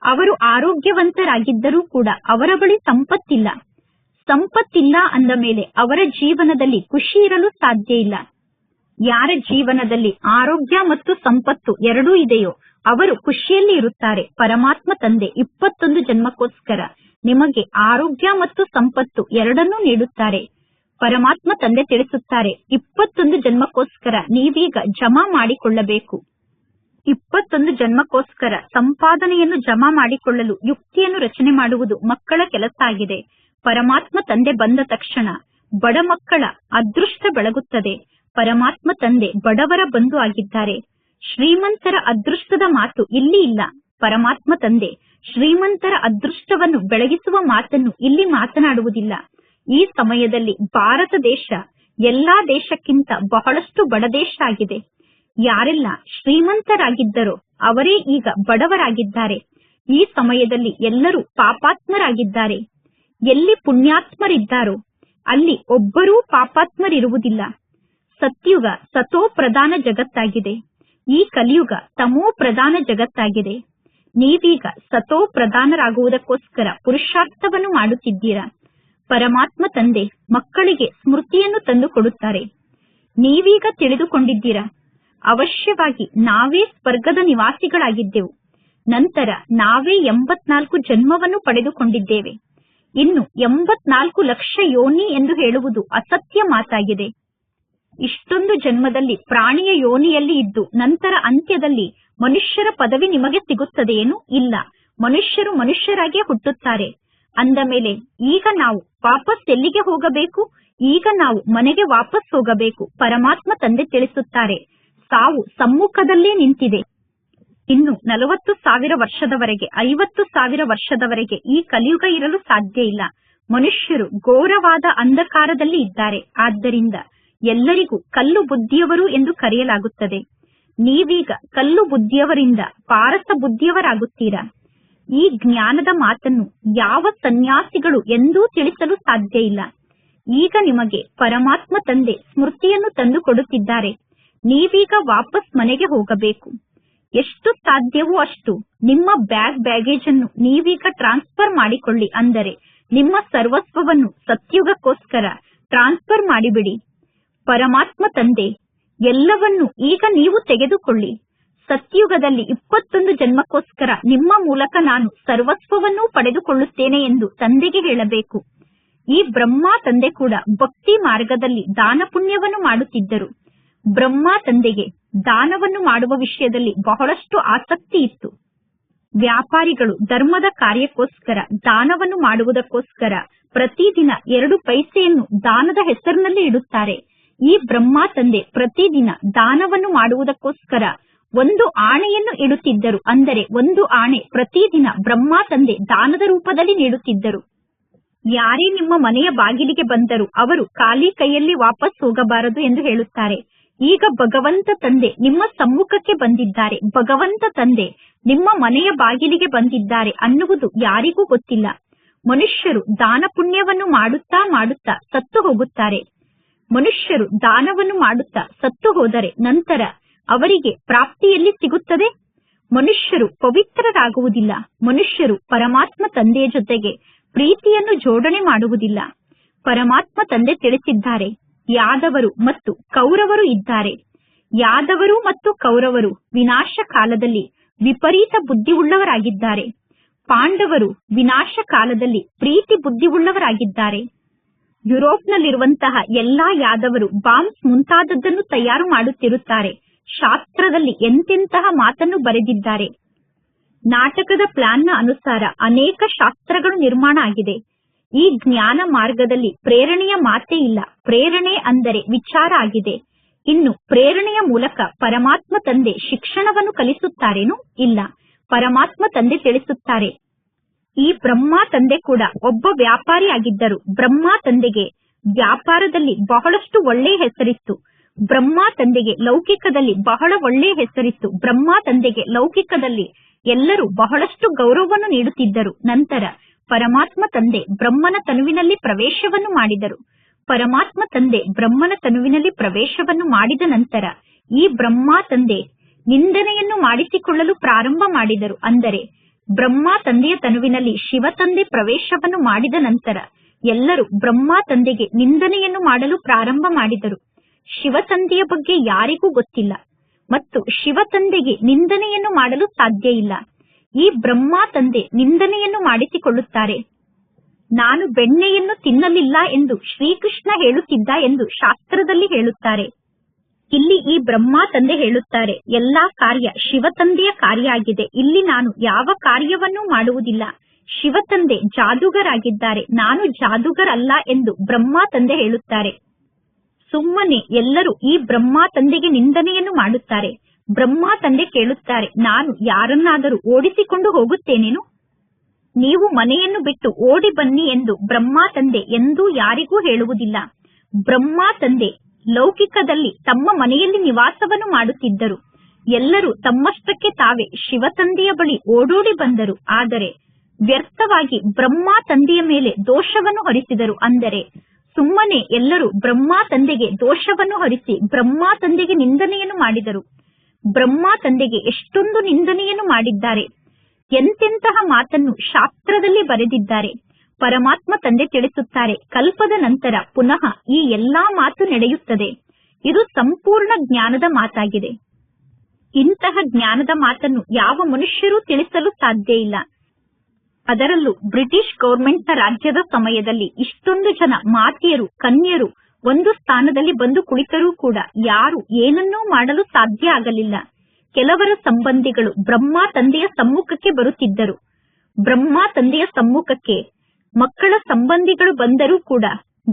ಅವರು ಆರೋಗ್ಯವಂತರಾಗಿದ್ದರೂ ಕೂಡ ಅವರ ಬಳಿ ಸಂಪತ್ತಿಲ್ಲ. ಸಂಪತ್ತಿಲ್ಲ ಅಂದ ಮೇಲೆ ಅವರ ಜೀವನದಲ್ಲಿ ಖುಷಿ ಇರಲು ಸಾಧ್ಯ ಇಲ್ಲ. ಯಾರ ಜೀವನದಲ್ಲಿ ಆರೋಗ್ಯ ಮತ್ತು ಸಂಪತ್ತು ಎರಡೂ ಇದೆಯೋ ಅವರು ಖುಷಿಯಲ್ಲಿ ಇರುತ್ತಾರೆ. ಪರಮಾತ್ಮ ತಂದೆ 21 ಜನ್ಮಕ್ಕೋಸ್ಕರ ನಿಮಗೆ ಆರೋಗ್ಯ ಮತ್ತು ಸಂಪತ್ತು ಎರಡನ್ನೂ ನೀಡುತ್ತಾರೆ. ಪರಮಾತ್ಮ ತಂದೆ ತಿಳಿಸುತ್ತಾರೆ, 21 ಜನ್ಮಕ್ಕೋಸ್ಕರ ನೀವೀಗ ಜಮಾ ಮಾಡಿಕೊಳ್ಳಬೇಕು. 21 ಜನ್ಮಕ್ಕೋಸ್ಕರ ಸಂಪಾದನೆಯನ್ನು ಜಮಾ ಮಾಡಿಕೊಳ್ಳಲು ಯುಕ್ತಿಯನ್ನು ರಚನೆ ಮಾಡುವುದು ಮಕ್ಕಳ ಕೆಲಸ ಆಗಿದೆ. ಪರಮಾತ್ಮ ತಂದೆ ಬಂದ ತಕ್ಷಣ ಬಡ ಮಕ್ಕಳ ಅದೃಷ್ಟ ಬೆಳಗುತ್ತದೆ. ಪರಮಾತ್ಮ ತಂದೆ ಬಡವರ ಬಂಧು ಆಗಿದ್ದಾರೆ. ಶ್ರೀಮಂತರ ಅದೃಷ್ಟದ ಮಾತು ಇಲ್ಲಿ ಇಲ್ಲ. ಪರಮಾತ್ಮ ತಂದೆ ಶ್ರೀಮಂತರ ಅದೃಷ್ಟವನ್ನು ಬೆಳಗಿಸುವ ಮಾತನ್ನು ಇಲ್ಲಿ ಮಾತನಾಡುವುದಿಲ್ಲ. ಈ ಸಮಯದಲ್ಲಿ ಭಾರತ ದೇಶ ಎಲ್ಲಾ ದೇಶಕ್ಕಿಂತ ಬಹಳಷ್ಟು ಬಡ ದೇಶ ಆಗಿದೆ. ಯಾರೆಲ್ಲ ಶ್ರೀಮಂತರಾಗಿದ್ದರೋ ಅವರೇ ಈಗ ಬಡವರಾಗಿದ್ದಾರೆ. ಈ ಸಮಯದಲ್ಲಿ ಎಲ್ಲರೂ ಪಾಪಾತ್ಮರಾಗಿದ್ದಾರೆ. ಎಲ್ಲಿ ಪುಣ್ಯಾತ್ಮರಿದ್ದಾರೋ ಅಲ್ಲಿ ಒಬ್ಬರೂ ಪಾಪಾತ್ಮರಿರುವುದಿಲ್ಲ. ಸತ್ಯುಗ ಸತೋ ಪ್ರಧಾನ ಜಗತ್ತಾಗಿದೆ. ಈ ಕಲಿಯುಗ ತಮೋ ಪ್ರಧಾನ ಜಗತ್ತಾಗಿದೆ. ನೀವೀಗ ಸತೋ ಪ್ರಧಾನರಾಗುವುದಕ್ಕೋಸ್ಕರ ಪುರುಷಾರ್ಥವನ್ನು ಮಾಡುತ್ತಿದ್ದೀರಾ. ಪರಮಾತ್ಮ ತಂದೆ ಮಕ್ಕಳಿಗೆ ಸ್ಮೃತಿಯನ್ನು ತಂದು ಕೊಡುತ್ತಾರೆ. ನೀವೀಗ ತಿಳಿದುಕೊಂಡಿದ್ದೀರಾ, ಅವಶ್ಯವಾಗಿ ನಾವೇ ಸ್ವರ್ಗದ ನಿವಾಸಿಗಳಾಗಿದ್ದೆವು. ನಂತರ ನಾವೇ 84 ಜನ್ಮವನ್ನು ಪಡೆದುಕೊಂಡಿದ್ದೇವೆ. ಇನ್ನು 84 ಲಕ್ಷ ಯೋನಿ ಎಂದು ಹೇಳುವುದು ಅಸತ್ಯ ಮಾತಾಗಿದೆ. ಇಷ್ಟೊಂದು ಜನ್ಮದಲ್ಲಿ ಪ್ರಾಣಿಯ ಯೋನಿಯಲ್ಲಿ ಇದ್ದು ನಂತರ ಅಂತ್ಯದಲ್ಲಿ ಮನುಷ್ಯರ ಪದವಿ ನಿಮಗೆ ಸಿಗುತ್ತದೆಯೇನು? ಇಲ್ಲ, ಮನುಷ್ಯರು ಮನುಷ್ಯರಾಗೇ ಹುಟ್ಟುತ್ತಾರೆ. ಅಂದ ಮೇಲೆ ಈಗ ನಾವು ವಾಪಸ್ ಎಲ್ಲಿಗೆ ಹೋಗಬೇಕು? ಈಗ ನಾವು ಮನೆಗೆ ವಾಪಸ್ ಹೋಗಬೇಕು. ಪರಮಾತ್ಮ ತಂದೆ ತಿಳಿಸುತ್ತಾರೆ, ಸಾವು ಸಮ್ಮುಖದಲ್ಲೇ ನಿಂತಿದೆ. ಇನ್ನು 40,000 ವರ್ಷದವರೆಗೆ, 50,000 ವರ್ಷದವರೆಗೆ ಈ ಕಲಿಯುಗ ಇರಲು ಸಾಧ್ಯ ಇಲ್ಲ. ಮನುಷ್ಯರು ಘೋರವಾದ ಅಂಧಕಾರದಲ್ಲಿ ಇದ್ದಾರೆ. ಆದ್ದರಿಂದ ಎಲ್ಲರಿಗೂ ಕಲ್ಲು ಬುದ್ಧಿಯವರು ಎಂದು ಕರೆಯಲಾಗುತ್ತದೆ. ನೀವೀಗ ಕಲ್ಲು ಬುದ್ಧಿಯವರಿಂದ ಪಾರಸ ಬುದ್ಧಿಯವರಾಗುತ್ತೀರಾ. ಈ ಜ್ಞಾನದ ಮಾತನ್ನು ಯಾವ ಸನ್ಯಾಸಿಗಳು ಎಂದೂ ತಿಳಿಸಲು ಸಾಧ್ಯ ಇಲ್ಲ. ಈಗ ನಿಮಗೆ ಪರಮಾತ್ಮ ತಂದೆ ಸ್ಮೃತಿಯನ್ನು ತಂದು ಕೊಡುತ್ತಿದ್ದಾರೆ. ನೀವೀಗ ವಾಪಸ್ ಮನೆಗೆ ಹೋಗಬೇಕು. ಎಷ್ಟು ಸಾಧ್ಯವೋ ಅಷ್ಟು ನಿಮ್ಮ ಬ್ಯಾಗೇಜ್ ಅನ್ನು ನೀವೀಗ ಟ್ರಾನ್ಸ್ಫರ್ ಮಾಡಿಕೊಳ್ಳಿ. ಅಂದರೆ ನಿಮ್ಮ ಸರ್ವಸ್ವವನ್ನು ಸತ್ಯುಗಕ್ಕೋಸ್ಕರ ಟ್ರಾನ್ಸ್ಫರ್ ಮಾಡಿಬಿಡಿ. ಪರಮಾತ್ಮ ತಂದೆ ಎಲ್ಲವನ್ನೂ ಈಗ ನೀವು ತೆಗೆದುಕೊಳ್ಳಿ. ಸತ್ಯುಗದಲ್ಲಿ 21 ಜನ್ಮಕ್ಕೋಸ್ಕರ ನಿಮ್ಮ ಮೂಲಕ ನಾನು ಸರ್ವಸ್ವವನ್ನೂ ಪಡೆದುಕೊಳ್ಳುತ್ತೇನೆ ಎಂದು ತಂದೆಗೆ ಹೇಳಬೇಕು. ಈ ಬ್ರಹ್ಮ ತಂದೆ ಕೂಡ ಭಕ್ತಿ ಮಾರ್ಗದಲ್ಲಿ ದಾನ ಪುಣ್ಯವನ್ನು ಮಾಡುತ್ತಿದ್ದರು. ಬ್ರಹ್ಮ ತಂದೆಗೆ ದಾನವನ್ನು ಮಾಡುವ ವಿಷಯದಲ್ಲಿ ಬಹಳಷ್ಟು ಆಸಕ್ತಿ ಇತ್ತು. ವ್ಯಾಪಾರಿಗಳು ಧರ್ಮದ ಕಾರ್ಯಕ್ಕೋಸ್ಕರ ದಾನವನ್ನು ಮಾಡುವುದಕ್ಕೋಸ್ಕರ ಪ್ರತಿದಿನ 2 ಪೈಸೆಯನ್ನು ದಾನದ ಹೆಸರಿನಲ್ಲಿ ಇಡುತ್ತಾರೆ. ಈ ಬ್ರಹ್ಮ ತಂದೆ ಪ್ರತಿದಿನ ದಾನವನ್ನು ಮಾಡುವುದಕ್ಕೋಸ್ಕರ 1 ಆಣೆಯನ್ನು ಇಡುತ್ತಿದ್ದರು. ಅಂದರೆ 1 ಆಣೆ ಪ್ರತಿದಿನ ಬ್ರಹ್ಮ ತಂದೆ ದಾನದ ರೂಪದಲ್ಲಿ ನೀಡುತ್ತಿದ್ದರು. ಯಾರೇ ನಿಮ್ಮ ಮನೆಯ ಬಾಗಿಲಿಗೆ ಬಂದರೂ ಅವರು ಖಾಲಿ ಕೈಯಲ್ಲಿ ವಾಪಸ್ ಹೋಗಬಾರದು ಎಂದು ಹೇಳುತ್ತಾರೆ. ಈಗ ಭಗವಂತ ತಂದೆ ನಿಮ್ಮ ಸಮ್ಮುಖಕ್ಕೆ ಬಂದಿದ್ದಾರೆ, ಭಗವಂತ ತಂದೆ ನಿಮ್ಮ ಮನೆಯ ಬಾಗಿಲಿಗೆ ಬಂದಿದ್ದಾರೆ ಅನ್ನುವುದು ಯಾರಿಗೂ ಗೊತ್ತಿಲ್ಲ. ಮನುಷ್ಯರು ದಾನ ಪುಣ್ಯವನ್ನು ಮಾಡುತ್ತಾ ಮಾಡುತ್ತಾ ಸತ್ತು ಹೋಗುತ್ತಾರೆ. ಮನುಷ್ಯರು ದಾನವನ್ನು ಮಾಡುತ್ತಾ ಸತ್ತು ಹೋದರೆ ನಂತರ ಅವರಿಗೆ ಪ್ರಾಪ್ತಿಯಲ್ಲಿ ಸಿಗುತ್ತದೆ. ಮನುಷ್ಯರು ಪವಿತ್ರರಾಗುವುದಿಲ್ಲ. ಮನುಷ್ಯರು ಪರಮಾತ್ಮ ತಂದೆಯ ಜೊತೆಗೆ ಪ್ರೀತಿಯನ್ನು ಜೋಡಣೆ ಮಾಡುವುದಿಲ್ಲ. ಪರಮಾತ್ಮ ತಂದೆ ತಿಳಿಸಿದ್ದಾರೆ, ಯಾದವರು ಮತ್ತು ಕೌರವರು ಇದ್ದಾರೆ. ಯಾದವರು ಮತ್ತು ಕೌರವರು ವಿನಾಶ ಕಾಲದಲ್ಲಿ ವಿಪರೀತ ಬುದ್ಧಿವುಳ್ಳವರಾಗಿದ್ದಾರೆ. ಪಾಂಡವರು ವಿನಾಶ ಕಾಲದಲ್ಲಿ ಪ್ರೀತಿ ಬುದ್ಧಿವುಳ್ಳವರಾಗಿದ್ದಾರೆ. ಯುರೋಪ್ನಲ್ಲಿರುವಂತಹ ಎಲ್ಲಾ ಯಾದವರು ಬಾಂಬ್ಸ್ ಮುಂತಾದದ್ದನ್ನು ತಯಾರು ಮಾಡುತ್ತಿರುತ್ತಾರೆ. ಶಾಸ್ತ್ರದಲ್ಲಿ ಎಂತೆಂತಹ ಮಾತನ್ನು ಬರೆದಿದ್ದಾರೆ. ನಾಟಕದ ಪ್ಲಾನ್ನ ಅನುಸಾರ ಅನೇಕ ಶಾಸ್ತ್ರಗಳು ನಿರ್ಮಾಣ ಆಗಿದೆ. ಈ ಜ್ಞಾನ ಮಾರ್ಗದಲ್ಲಿ ಪ್ರೇರಣೆಯ ಮಾತೇ ಇಲ್ಲ. ಪ್ರೇರಣೆ ಅಂದರೆ ವಿಚಾರ ಆಗಿದೆ. ಇನ್ನು ಪ್ರೇರಣೆಯ ಮೂಲಕ ಪರಮಾತ್ಮ ತಂದೆ ಶಿಕ್ಷಣವನ್ನು ಕಲಿಸುತ್ತಾರೇನು? ಇಲ್ಲ. ಪರಮಾತ್ಮ ತಂದೆ ತಿಳಿಸುತ್ತಾರೆ, ಈ ಬ್ರಹ್ಮ ತಂದೆ ಕೂಡ ಒಬ್ಬ ವ್ಯಾಪಾರಿ ಆಗಿದ್ದರು. ಬ್ರಹ್ಮ ತಂದೆಗೆ ವ್ಯಾಪಾರದಲ್ಲಿ ಬಹಳಷ್ಟು ಒಳ್ಳೆಯ ಹೆಸರಿತ್ತು. ಬ್ರಹ್ಮ ತಂದೆಗೆ ಲೌಕಿಕದಲ್ಲಿ ಬಹಳ ಒಳ್ಳೆಯ ಹೆಸರಿತ್ತು. ಬ್ರಹ್ಮ ತಂದೆಗೆ ಲೌಕಿಕದಲ್ಲಿ ಎಲ್ಲರೂ ಬಹಳಷ್ಟು ಗೌರವವನ್ನು ನೀಡುತ್ತಿದ್ದರು. ನಂತರ ಪರಮಾತ್ಮ ತಂದೆ ಬ್ರಹ್ಮನ ತನುವಿನಲ್ಲಿ ಪ್ರವೇಶವನ್ನು ಮಾಡಿದರು. ಪರಮಾತ್ಮ ತಂದೆ ಬ್ರಹ್ಮನ ತನುವಿನಲ್ಲಿ ಪ್ರವೇಶವನ್ನು ಮಾಡಿದ ನಂತರ ಈ ಬ್ರಹ್ಮ ತಂದೆ ನಿಂದನೆಯನ್ನು ಮಾಡಿಸಿಕೊಳ್ಳಲು ಪ್ರಾರಂಭ ಮಾಡಿದರು. ಅಂದರೆ ಬ್ರಹ್ಮ ತಂದೆಯ ತನುವಿನಲ್ಲಿ ಶಿವ ತಂದೆ ಪ್ರವೇಶವನ್ನು ಮಾಡಿದ ನಂತರ ಎಲ್ಲರೂ ಬ್ರಹ್ಮ ತಂದೆಗೆ ನಿಂದನೆಯನ್ನು ಮಾಡಲು ಪ್ರಾರಂಭ ಮಾಡಿದರು. ಶಿವ ತಂದೆಯ ಬಗ್ಗೆ ಯಾರಿಗೂ ಗೊತ್ತಿಲ್ಲ ಮತ್ತು ಶಿವ ತಂದೆಗೆ ನಿಂದನೆಯನ್ನು ಮಾಡಲು ಸಾಧ್ಯ ಇಲ್ಲ. ಈ ಬ್ರಹ್ಮ ತಂದೆ ನಿಂದನೆಯನ್ನು ಮಾಡಿಸಿಕೊಳ್ಳುತ್ತಾರೆ. ನಾನು ಬೆಣ್ಣೆಯನ್ನು ತಿನ್ನಲಿಲ್ಲ ಎಂದು ಶ್ರೀಕೃಷ್ಣ ಹೇಳುತ್ತಿದ್ದ ಎಂದು ಶಾಸ್ತ್ರದಲ್ಲಿ ಹೇಳುತ್ತಾರೆ. ಇಲ್ಲಿ ಈ ಬ್ರಹ್ಮ ತಂದೆ ಹೇಳುತ್ತಾರೆ, ಎಲ್ಲಾ ಕಾರ್ಯ ಶಿವ ತಂದೆಯ ಕಾರ್ಯ ಆಗಿದೆ. ಇಲ್ಲಿ ನಾನು ಯಾವ ಕಾರ್ಯವನ್ನೂ ಮಾಡುವುದಿಲ್ಲ. ಶಿವ ತಂದೆ ಜಾದೂಗರಾಗಿದ್ದಾರೆ, ನಾನು ಜಾದೂಗರಲ್ಲ ಎಂದು ಬ್ರಹ್ಮ ತಂದೆ ಹೇಳುತ್ತಾರೆ. ಸುಮ್ಮನೆ ಎಲ್ಲರೂ ಈ ಬ್ರಹ್ಮ ತಂದೆಗೆ ನಿಂದನೆಯನ್ನು ಮಾಡುತ್ತಾರೆ. ಬ್ರಹ್ಮ ತಂದೆ ಕೇಳುತ್ತಾರೆ, ನಾನು ಯಾರನ್ನಾದರೂ ಓಡಿಸಿಕೊಂಡು ಹೋಗುತ್ತೇನೇನು? ನೀವು ಮನೆಯನ್ನು ಬಿಟ್ಟು ಓಡಿ ಬನ್ನಿ ಎಂದು ಬ್ರಹ್ಮ ತಂದೆ ಎಂದೂ ಯಾರಿಗೂ ಹೇಳುವುದಿಲ್ಲ. ಬ್ರಹ್ಮ ತಂದೆ ಲೌಕಿಕದಲ್ಲಿ ತಮ್ಮ ಮನೆಯಲ್ಲಿ ನಿವಾಸವನ್ನು ಮಾಡುತ್ತಿದ್ದರು. ಎಲ್ಲರೂ ತಮ್ಮಷ್ಟಕ್ಕೆ ತಾವೇ ಶಿವ ತಂದೆಯ ಬಳಿ ಓಡೋಡಿ ಬಂದರು. ಆದರೆ ವ್ಯರ್ಥವಾಗಿ ಬ್ರಹ್ಮ ತಂದೆಯ ಮೇಲೆ ದೋಷವನ್ನು ಹೊರಿಸಿದರು. ಅಂದರೆ ಸುಮ್ಮನೆ ಎಲ್ಲರೂ ಬ್ರಹ್ಮ ತಂದೆಗೆ ದೋಷವನ್ನು ಹೊರಿಸಿ ಬ್ರಹ್ಮ ತಂದೆಗೆ ನಿಂದನೆಯನ್ನು ಮಾಡಿದರು. ಬ್ರಹ್ಮ ತಂದೆಗೆ ಎಷ್ಟೊಂದು ನಿಂದನೆಯನ್ನು ಮಾಡಿದ್ದಾರೆ. ಎಂತೆಂತಹ ಮಾತನ್ನು ಶಾಸ್ತ್ರದಲ್ಲಿ ಬರೆದಿದ್ದಾರೆ. ಪರಮಾತ್ಮ ತಂದೆ ತಿಳಿಸುತ್ತಾರೆ, ಕಲ್ಪದ ನಂತರ ಪುನಃ ಈ ಎಲ್ಲಾ ಮಾತು ನಡೆಯುತ್ತದೆ. ಇದು ಸಂಪೂರ್ಣ ಜ್ಞಾನದ ಮಾತಾಗಿದೆ. ಇಂತಹ ಜ್ಞಾನದ ಮಾತನ್ನು ಯಾವ ಮನುಷ್ಯರೂ ತಿಳಿಸಲು ಸಾಧ್ಯ ಇಲ್ಲ. ಅದರಲ್ಲೂ ಬ್ರಿಟಿಷ್ ಗವರ್ಮೆಂಟ್ನ ರಾಜ್ಯದ ಸಮಯದಲ್ಲಿ ಇಷ್ಟೊಂದು ಜನ ಮಾತೆಯರು, ಕನ್ಯರು ಒಂದು ಸ್ಥಾನದಲ್ಲಿ ಬಂದು ಕುಳಿತರೂ ಕೂಡ ಯಾರು ಏನನ್ನೂ ಮಾಡಲು ಸಾಧ್ಯ ಆಗಲಿಲ್ಲ. ಕೆಲವರ ಸಂಬಂಧಿಗಳು ಬ್ರಹ್ಮ ತಂದೆಯ ಸಮ್ಮುಖಕ್ಕೆ ಬರುತ್ತಿದ್ದರು. ಬ್ರಹ್ಮ ತಂದೆಯ ಸಮ್ಮುಖಕ್ಕೆ ಮಕ್ಕಳ ಸಂಬಂಧಿಗಳು ಬಂದರೂ ಕೂಡ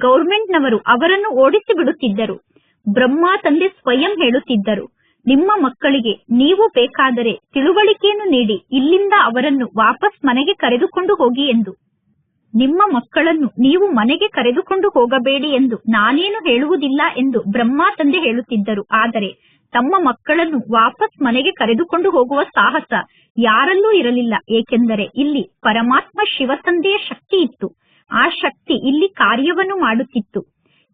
ಗವರ್ಮೆಂಟ್ನವರು ಅವರನ್ನು ಓಡಿಸಿ ಬಿಡುತ್ತಿದ್ದರು. ಬ್ರಹ್ಮ ತಂದೆ ಸ್ವಯಂ ಹೇಳುತ್ತಿದ್ದರು, ನಿಮ್ಮ ಮಕ್ಕಳಿಗೆ ನೀವು ಬೇಕಾದರೆ ತಿಳುವಳಿಕೆಯನ್ನು ನೀಡಿ ಇಲ್ಲಿಂದ ಅವರನ್ನು ವಾಪಸ್ ಮನೆಗೆ ಕರೆದುಕೊಂಡು ಹೋಗಿ ಎಂದು. ನಿಮ್ಮ ಮಕ್ಕಳನ್ನು ನೀವು ಮನೆಗೆ ಕರೆದುಕೊಂಡು ಹೋಗಬೇಡಿ ಎಂದು ನಾನೇನು ಹೇಳುವುದಿಲ್ಲ ಎಂದು ಬ್ರಹ್ಮ ತಂದೆ ಹೇಳುತ್ತಿದ್ದರು. ಆದರೆ ತಮ್ಮ ಮಕ್ಕಳನ್ನು ವಾಪಸ್ ಮನೆಗೆ ಕರೆದುಕೊಂಡು ಹೋಗುವ ಸಾಹಸ ಯಾರಲ್ಲೂ ಇರಲಿಲ್ಲ. ಏಕೆಂದರೆ ಇಲ್ಲಿ ಪರಮಾತ್ಮ ಶಿವ ತಂದೆಯ ಶಕ್ತಿ ಇತ್ತು. ಆ ಶಕ್ತಿ ಇಲ್ಲಿ ಕಾರ್ಯವನ್ನು ಮಾಡುತ್ತಿತ್ತು.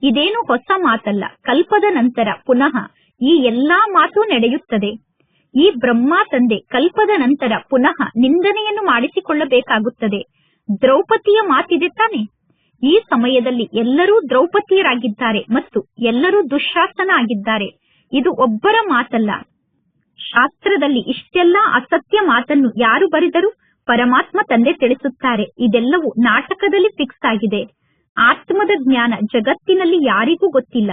ಇದೇನು ಹೊಸ ಮಾತಲ್ಲ. ಕಲ್ಪದ ನಂತರ ಪುನಃ ಈ ಎಲ್ಲಾ ಮಾತು ನಡೆಯುತ್ತದೆ. ಈ ಬ್ರಹ್ಮ ತಂದೆ ಕಲ್ಪದ ನಂತರ ಪುನಃ ನಿಂದನೆಯನ್ನು ಮಾಡಿಸಿಕೊಳ್ಳಬೇಕಾಗುತ್ತದೆ. ದ್ರೌಪದಿಯ ಮಾತಿದೆ ತಾನೆ. ಈ ಸಮಯದಲ್ಲಿ ಎಲ್ಲರೂ ದ್ರೌಪದಿಯರಾಗಿದ್ದಾರೆ ಮತ್ತು ಎಲ್ಲರೂ ದುಶ್ಯಾಸನ ಆಗಿದ್ದಾರೆ. ಇದು ಒಬ್ಬರ ಮಾತಲ್ಲ. ಶಾಸ್ತ್ರದಲ್ಲಿ ಇಷ್ಟೆಲ್ಲಾ ಅಸತ್ಯ ಮಾತನ್ನು ಯಾರು ಬರೆದರು? ಪರಮಾತ್ಮ ತಂದೆ ತಿಳಿಸುತ್ತಾರೆ, ಇದೆಲ್ಲವೂ ನಾಟಕದಲ್ಲಿ ಫಿಕ್ಸ್ ಆಗಿದೆ. ಆತ್ಮದ ಜ್ಞಾನ ಜಗತ್ತಿನಲ್ಲಿ ಯಾರಿಗೂ ಗೊತ್ತಿಲ್ಲ.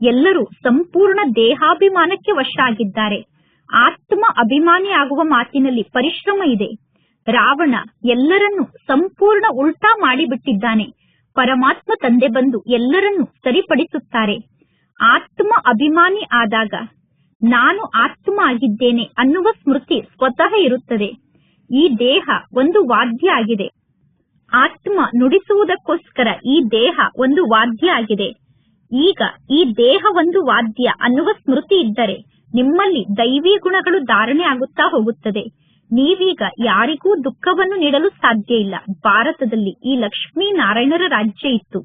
ಎಲ್ಲರೂ ಸಂಪೂರ್ಣ ದೇಹಾಭಿಮಾನಕ್ಕೆ ವಶ ಆಗಿದ್ದಾರೆ. ಆತ್ಮ ಅಭಿಮಾನಿ ಆಗುವ ಮಾತಿನಲ್ಲಿ ಪರಿಶ್ರಮ ಇದೆ. ರಾವಣ ಎಲ್ಲರನ್ನೂ ಸಂಪೂರ್ಣ ಉಲ್ಟಾ ಮಾಡಿಬಿಟ್ಟಿದ್ದಾನೆ. ಪರಮಾತ್ಮ ತಂದೆ ಬಂದು ಎಲ್ಲರನ್ನೂ ಸರಿಪಡಿಸುತ್ತಾರೆ. ಆತ್ಮ ಅಭಿಮಾನಿ ಆದಾಗ ನಾನು ಆತ್ಮ ಆಗಿದ್ದೇನೆ ಅನ್ನುವ ಸ್ಮೃತಿ ಸ್ವತಃ ಇರುತ್ತದೆ. ಈ ದೇಹ ಒಂದು ವಾದ್ಯ ಆಗಿದೆ. ಆತ್ಮ ನುಡಿಸುವುದಕ್ಕೋಸ್ಕರ ಈ ದೇಹ ಒಂದು ವಾದ್ಯ ಆಗಿದೆ. ಈಗ ಈ ದೇಹ ಒಂದು ವಾದ್ಯ ಅನ್ನುವ ಸ್ಮೃತಿ ಇದ್ದರೆ ನಿಮ್ಮಲ್ಲಿ ದೈವಿ ಗುಣಗಳು ಧಾರಣೆ ಆಗುತ್ತಾ ಹೋಗುತ್ತದೆ. ನೀವೀಗ ಯಾರಿಗೂ ದುಃಖವನ್ನು ನೀಡಲು ಸಾಧ್ಯ ಇಲ್ಲ. ಭಾರತದಲ್ಲಿ ಈ ಲಕ್ಷ್ಮೀನಾರಾಯಣರ ರಾಜ್ಯ ಇತ್ತು.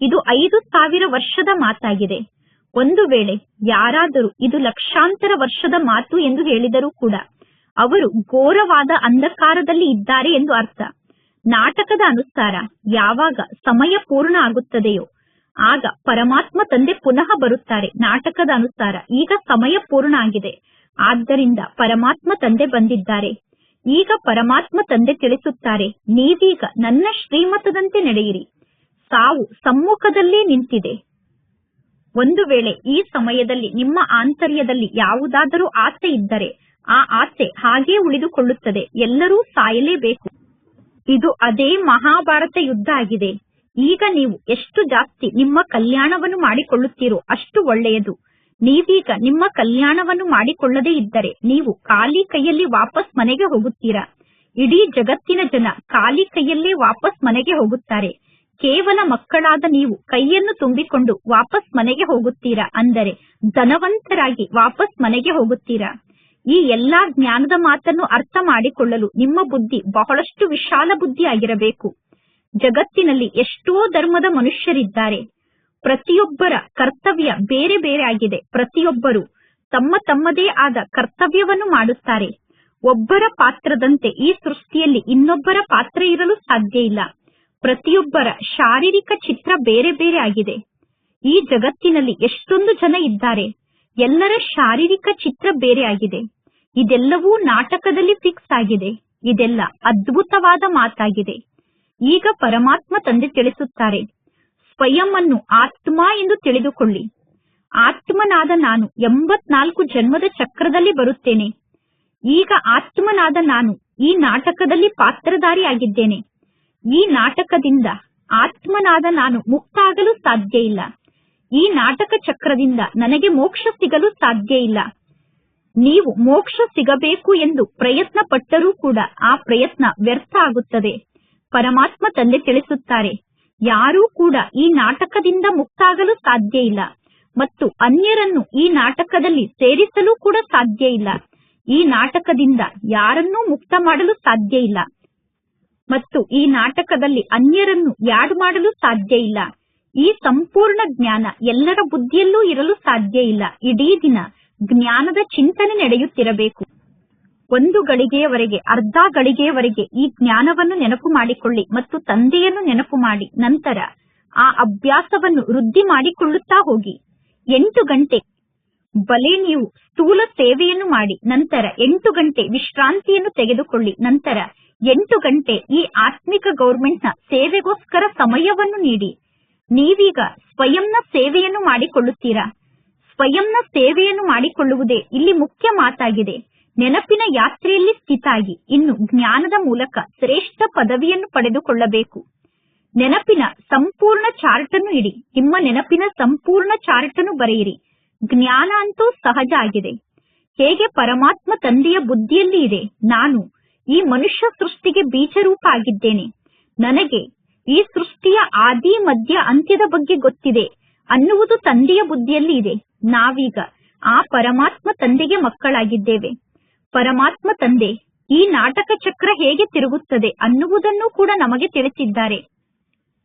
ಇದು 5000 ವರ್ಷದ ಮಾತಾಗಿದೆ. ಒಂದು ವೇಳೆ ಯಾರಾದರೂ ಇದು ಲಕ್ಷಾಂತರ ವರ್ಷದ ಮಾತು ಎಂದು ಹೇಳಿದರೂ ಕೂಡ ಅವರು ಘೋರವಾದ ಅಂಧಕಾರದಲ್ಲಿ ಇದ್ದಾರೆ ಎಂದು ಅರ್ಥ. ನಾಟಕದ ಅನುಸಾರ ಯಾವಾಗ ಸಮಯ ಪೂರ್ಣ ಆಗುತ್ತದೆಯೋ ಆಗ ಪರಮಾತ್ಮ ತಂದೆ ಪುನಃ ಬರುತ್ತಾರೆ. ನಾಟಕದ ಅನುಸಾರ ಈಗ ಸಮಯ ಪೂರ್ಣ ಆಗಿದೆ, ಆದ್ದರಿಂದ ಪರಮಾತ್ಮ ತಂದೆ ಬಂದಿದ್ದಾರೆ. ಈಗ ಪರಮಾತ್ಮ ತಂದೆ ತಿಳಿಸುತ್ತಾರೆ, ನೀವೀಗ ನನ್ನ ಶ್ರೀಮತದಂತೆ ನಡೆಯಿರಿ. ಸಾವು ಸಮ್ಮುಖದಲ್ಲೇ ನಿಂತಿದೆ. ಒಂದು ವೇಳೆ ಈ ಸಮಯದಲ್ಲಿ ನಿಮ್ಮ ಆಂತರ್ಯದಲ್ಲಿ ಯಾವುದಾದರೂ ಆಸೆ ಇದ್ದರೆ ಆ ಆಸೆ ಹಾಗೇ ಉಳಿದುಕೊಳ್ಳುತ್ತದೆ. ಎಲ್ಲರೂ ಸಾಯಲೇಬೇಕು. ಇದು ಅದೇ ಮಹಾಭಾರತ ಯುದ್ಧ ಆಗಿದೆ. ಈಗ ನೀವು ಎಷ್ಟು ಜಾಸ್ತಿ ನಿಮ್ಮ ಕಲ್ಯಾಣವನ್ನು ಮಾಡಿಕೊಳ್ಳುತ್ತೀರೋ ಅಷ್ಟು ಒಳ್ಳೆಯದು. ನೀವೀಗ ನಿಮ್ಮ ಕಲ್ಯಾಣವನ್ನು ಮಾಡಿಕೊಳ್ಳದೇ ಇದ್ದರೆ ನೀವು ಖಾಲಿ ಕೈಯಲ್ಲಿ ವಾಪಸ್ ಮನೆಗೆ ಹೋಗುತ್ತೀರಾ. ಇಡೀ ಜಗತ್ತಿನ ಜನ ಖಾಲಿ ಕೈಯಲ್ಲೇ ವಾಪಸ್ ಮನೆಗೆ ಹೋಗುತ್ತಾರೆ. ಕೇವಲ ಮಕ್ಕಳಾದ ನೀವು ಕೈಯನ್ನು ತುಂಬಿಕೊಂಡು ವಾಪಸ್ ಮನೆಗೆ ಹೋಗುತ್ತೀರಾ. ಅಂದರೆ ಧನವಂತರಾಗಿ ವಾಪಸ್ ಮನೆಗೆ ಹೋಗುತ್ತೀರಾ. ಈ ಎಲ್ಲಾ ಜ್ಞಾನದ ಮಾತನ್ನು ಅರ್ಥ ಮಾಡಿಕೊಳ್ಳಲು ನಿಮ್ಮ ಬುದ್ಧಿ ಬಹಳಷ್ಟು ವಿಶಾಲ ಬುದ್ಧಿ ಆಗಿರಬೇಕು. ಜಗತ್ತಿನಲ್ಲಿ ಎಷ್ಟೋ ಧರ್ಮದ ಮನುಷ್ಯರಿದ್ದಾರೆ. ಪ್ರತಿಯೊಬ್ಬರ ಕರ್ತವ್ಯ ಬೇರೆ ಬೇರೆ ಆಗಿದೆ. ಪ್ರತಿಯೊಬ್ಬರು ತಮ್ಮ ತಮ್ಮದೇ ಆದ ಕರ್ತವ್ಯವನ್ನು ಮಾಡುತ್ತಾರೆ. ಒಬ್ಬರ ಪಾತ್ರದಂತೆ ಈ ಸೃಷ್ಟಿಯಲ್ಲಿ ಇನ್ನೊಬ್ಬರ ಪಾತ್ರ ಇರಲು ಸಾಧ್ಯ ಇಲ್ಲ. ಪ್ರತಿಯೊಬ್ಬರ ಶಾರೀರಿಕ ಚಿತ್ರ ಬೇರೆ ಬೇರೆ ಆಗಿದೆ. ಈ ಜಗತ್ತಿನಲ್ಲಿ ಎಷ್ಟೊಂದು ಜನ ಇದ್ದಾರೆ. ಎಲ್ಲರ ಶಾರೀರಿಕ ಚಿತ್ರ ಬೇರೆ ಆಗಿದೆ. ಇದೆಲ್ಲವೂ ನಾಟಕದಲ್ಲಿ ಫಿಕ್ಸ್ ಆಗಿದೆ. ಇದೆಲ್ಲ ಅದ್ಭುತವಾದ ಮಾತಾಗಿದೆ. ಈಗ ಪರಮಾತ್ಮ ತಂದೆ ತಿಳಿಸುತ್ತಾರೆ, ಸ್ವಯಂ ಅನ್ನು ಆತ್ಮ ಎಂದು ತಿಳಿದುಕೊಳ್ಳಿ. ಆತ್ಮನಾದ ನಾನು 84 ಜನ್ಮದ ಚಕ್ರದಲ್ಲಿ ಬರುತ್ತೇನೆ. ಈಗ ಆತ್ಮನಾದ ನಾನು ಈ ನಾಟಕದಲ್ಲಿ ಪಾತ್ರಧಾರಿ ಆಗಿದ್ದೇನೆ. ಈ ನಾಟಕದಿಂದ ಆತ್ಮನಾದ ನಾನು ಮುಕ್ತ ಆಗಲು ಸಾಧ್ಯ ಇಲ್ಲ. ಈ ನಾಟಕ ಚಕ್ರದಿಂದ ನನಗೆ ಮೋಕ್ಷ ಸಿಗಲು ಸಾಧ್ಯ ಇಲ್ಲ. ನೀವು ಮೋಕ್ಷ ಸಿಗಬೇಕು ಎಂದು ಪ್ರಯತ್ನ ಪಟ್ಟರೂ ಕೂಡ ಆ ಪ್ರಯತ್ನ ವ್ಯರ್ಥ ಆಗುತ್ತದೆ. ಪರಮಾತ್ಮ ತಂದೆ ತಿಳಿಸುತ್ತಾರೆ, ಯಾರೂ ಕೂಡ ಈ ನಾಟಕದಿಂದ ಮುಕ್ತ ಆಗಲು ಸಾಧ್ಯ ಇಲ್ಲ. ಮತ್ತು ಅನ್ಯರನ್ನು ಈ ನಾಟಕದಲ್ಲಿ ಸೇರಿಸಲು ಕೂಡ ಸಾಧ್ಯ ಇಲ್ಲ. ಈ ನಾಟಕದಿಂದ ಯಾರನ್ನೂ ಮುಕ್ತ ಮಾಡಲು ಸಾಧ್ಯ ಇಲ್ಲ ಮತ್ತು ಈ ನಾಟಕದಲ್ಲಿ ಅನ್ಯರನ್ನು ಯಾಡ್ ಮಾಡಲು ಸಾಧ್ಯ ಇಲ್ಲ. ಈ ಸಂಪೂರ್ಣ ಜ್ಞಾನ ಎಲ್ಲರ ಬುದ್ಧಿಯಲ್ಲೂ ಇರಲು ಸಾಧ್ಯ ಇಲ್ಲ. ಇಡೀ ದಿನ ಜ್ಞಾನದ ಚಿಂತನೆ ನಡೆಯುತ್ತಿರಬೇಕು. 1 ಗಳಿಗೆಯವರೆಗೆ, ಅರ್ಧ ಗಳಿಗೆಯವರೆಗೆ ಈ ಜ್ಞಾನವನ್ನು ನೆನಪು ಮಾಡಿಕೊಳ್ಳಿ ಮತ್ತು ತಂದೆಯನ್ನು ನೆನಪು ಮಾಡಿ. ನಂತರ ಆ ಅಭ್ಯಾಸವನ್ನು ವೃದ್ಧಿ ಮಾಡಿಕೊಳ್ಳುತ್ತಾ ಹೋಗಿ. 8 ಗಂಟೆ ಬಲೆ ನೀವು ಸ್ಥೂಲ ಸೇವೆಯನ್ನು ಮಾಡಿ. ನಂತರ 8 ಗಂಟೆ ವಿಶ್ರಾಂತಿಯನ್ನು ತೆಗೆದುಕೊಳ್ಳಿ. ನಂತರ 8 ಗಂಟೆ ಈ ಆತ್ಮಿಕ ಗೌರ್ಮೆಂಟ್ನ ಸೇವೆಗೋಸ್ಕರ ಸಮಯವನ್ನು ನೀಡಿ. ನೀವೀಗ ಸ್ವಯಂನ ಸೇವೆಯನ್ನು ಮಾಡಿಕೊಳ್ಳುತ್ತೀರಾ. ಸ್ವಯಂನ ಸೇವೆಯನ್ನು ಮಾಡಿಕೊಳ್ಳುವುದೇ ಇಲ್ಲಿ ಮುಖ್ಯ ಮಾತಾಗಿದೆ. ನೆನಪಿನ ಯಾತ್ರೆಯಲ್ಲಿ ಸ್ಥಿತಾಗಿ ಇನ್ನು ಜ್ಞಾನದ ಮೂಲಕ ಶ್ರೇಷ್ಠ ಪದವಿಯನ್ನು ಪಡೆದುಕೊಳ್ಳಬೇಕು. ನೆನಪಿನ ಸಂಪೂರ್ಣ ಚಾರ್ಟ್ ಅನ್ನು ಇಡಿ. ನಿಮ್ಮ ನೆನಪಿನ ಸಂಪೂರ್ಣ ಚಾರ್ಟ್ ಅನ್ನು ಬರೆಯಿರಿ. ಜ್ಞಾನ ಅಂತೂ ಸಹಜ ಆಗಿದೆ. ಹೇಗೆ ಪರಮಾತ್ಮ ತಂದೆಯ ಬುದ್ಧಿಯಲ್ಲಿ ಇದೆ, ನಾನು ಈ ಮನುಷ್ಯ ಸೃಷ್ಟಿಗೆ ಬೀಜರೂಪ ಆಗಿದ್ದೇನೆ, ನನಗೆ ಈ ಸೃಷ್ಟಿಯ ಆದಿ ಮಧ್ಯ ಅಂತ್ಯದ ಬಗ್ಗೆ ಗೊತ್ತಿದೆ ಅನ್ನುವುದು ತಂದೆಯ ಬುದ್ಧಿಯಲ್ಲಿ ಇದೆ. ನಾವೀಗ ಆ ಪರಮಾತ್ಮ ತಂದೆಗೆ ಮಕ್ಕಳಾಗಿದ್ದೇವೆ. ಪರಮಾತ್ಮ ತಂದೆ ಈ ನಾಟಕ ಚಕ್ರ ಹೇಗೆ ತಿರುಗುತ್ತದೆ ಅನ್ನುವುದನ್ನು ಕೂಡ ನಮಗೆ ತಿಳಿಸಿದ್ದಾರೆ.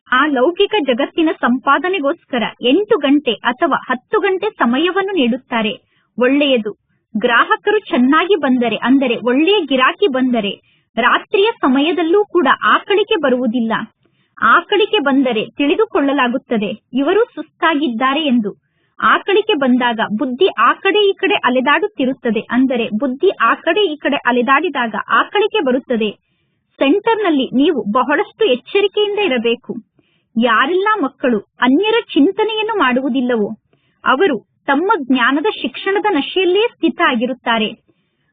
ಆ ಲೌಕಿಕ ಜಗತ್ತಿನ ಸಂಪಾದನೆಗೋಸ್ಕರ 8 ಗಂಟೆ ಅಥವಾ 10 ಗಂಟೆ ಸಮಯವನ್ನು ನೀಡುತ್ತಾರೆ. ಒಳ್ಳೆಯದು. ಗ್ರಾಹಕರು ಚೆನ್ನಾಗಿ ಬಂದರೆ, ಅಂದರೆ ಒಳ್ಳೆಯ ಗಿರಾಕಿ ಬಂದರೆ, ರಾತ್ರಿಯ ಸಮಯದಲ್ಲೂ ಕೂಡ ಆಕಳಿಕೆ ಬರುವುದಿಲ್ಲ. ಆಕಳಿಕೆ ಬಂದರೆ ತಿಳಿದುಕೊಳ್ಳಲಾಗುತ್ತದೆ ಇವರು ಸುಸ್ತಾಗಿದ್ದಾರೆ ಎಂದು. ಆಕಳಿಕೆ ಬಂದಾಗ ಬುದ್ಧಿ ಆ ಕಡೆ ಈ ಕಡೆ ಅಲೆದಾಡುತ್ತಿರುತ್ತದೆ. ಅಂದರೆ ಬುದ್ಧಿ ಆ ಕಡೆ ಈ ಕಡೆ ಅಲೆದಾಡಿದಾಗ ಆಕಳಿಕೆ ಬರುತ್ತದೆ. ಸೆಂಟರ್ನಲ್ಲಿ ನೀವು ಬಹಳಷ್ಟು ಎಚ್ಚರಿಕೆಯಿಂದ ಇರಬೇಕು. ಯಾರೆಲ್ಲ ಮಕ್ಕಳು ಅನ್ಯರ ಚಿಂತನೆಯನ್ನು ಮಾಡುವುದಿಲ್ಲವೋ ಅವರು ತಮ್ಮ ಜ್ಞಾನದ ಶಿಕ್ಷಣದ ನಶೆಯಲ್ಲೇ ಸ್ಥಿತ ಆಗಿರುತ್ತಾರೆ.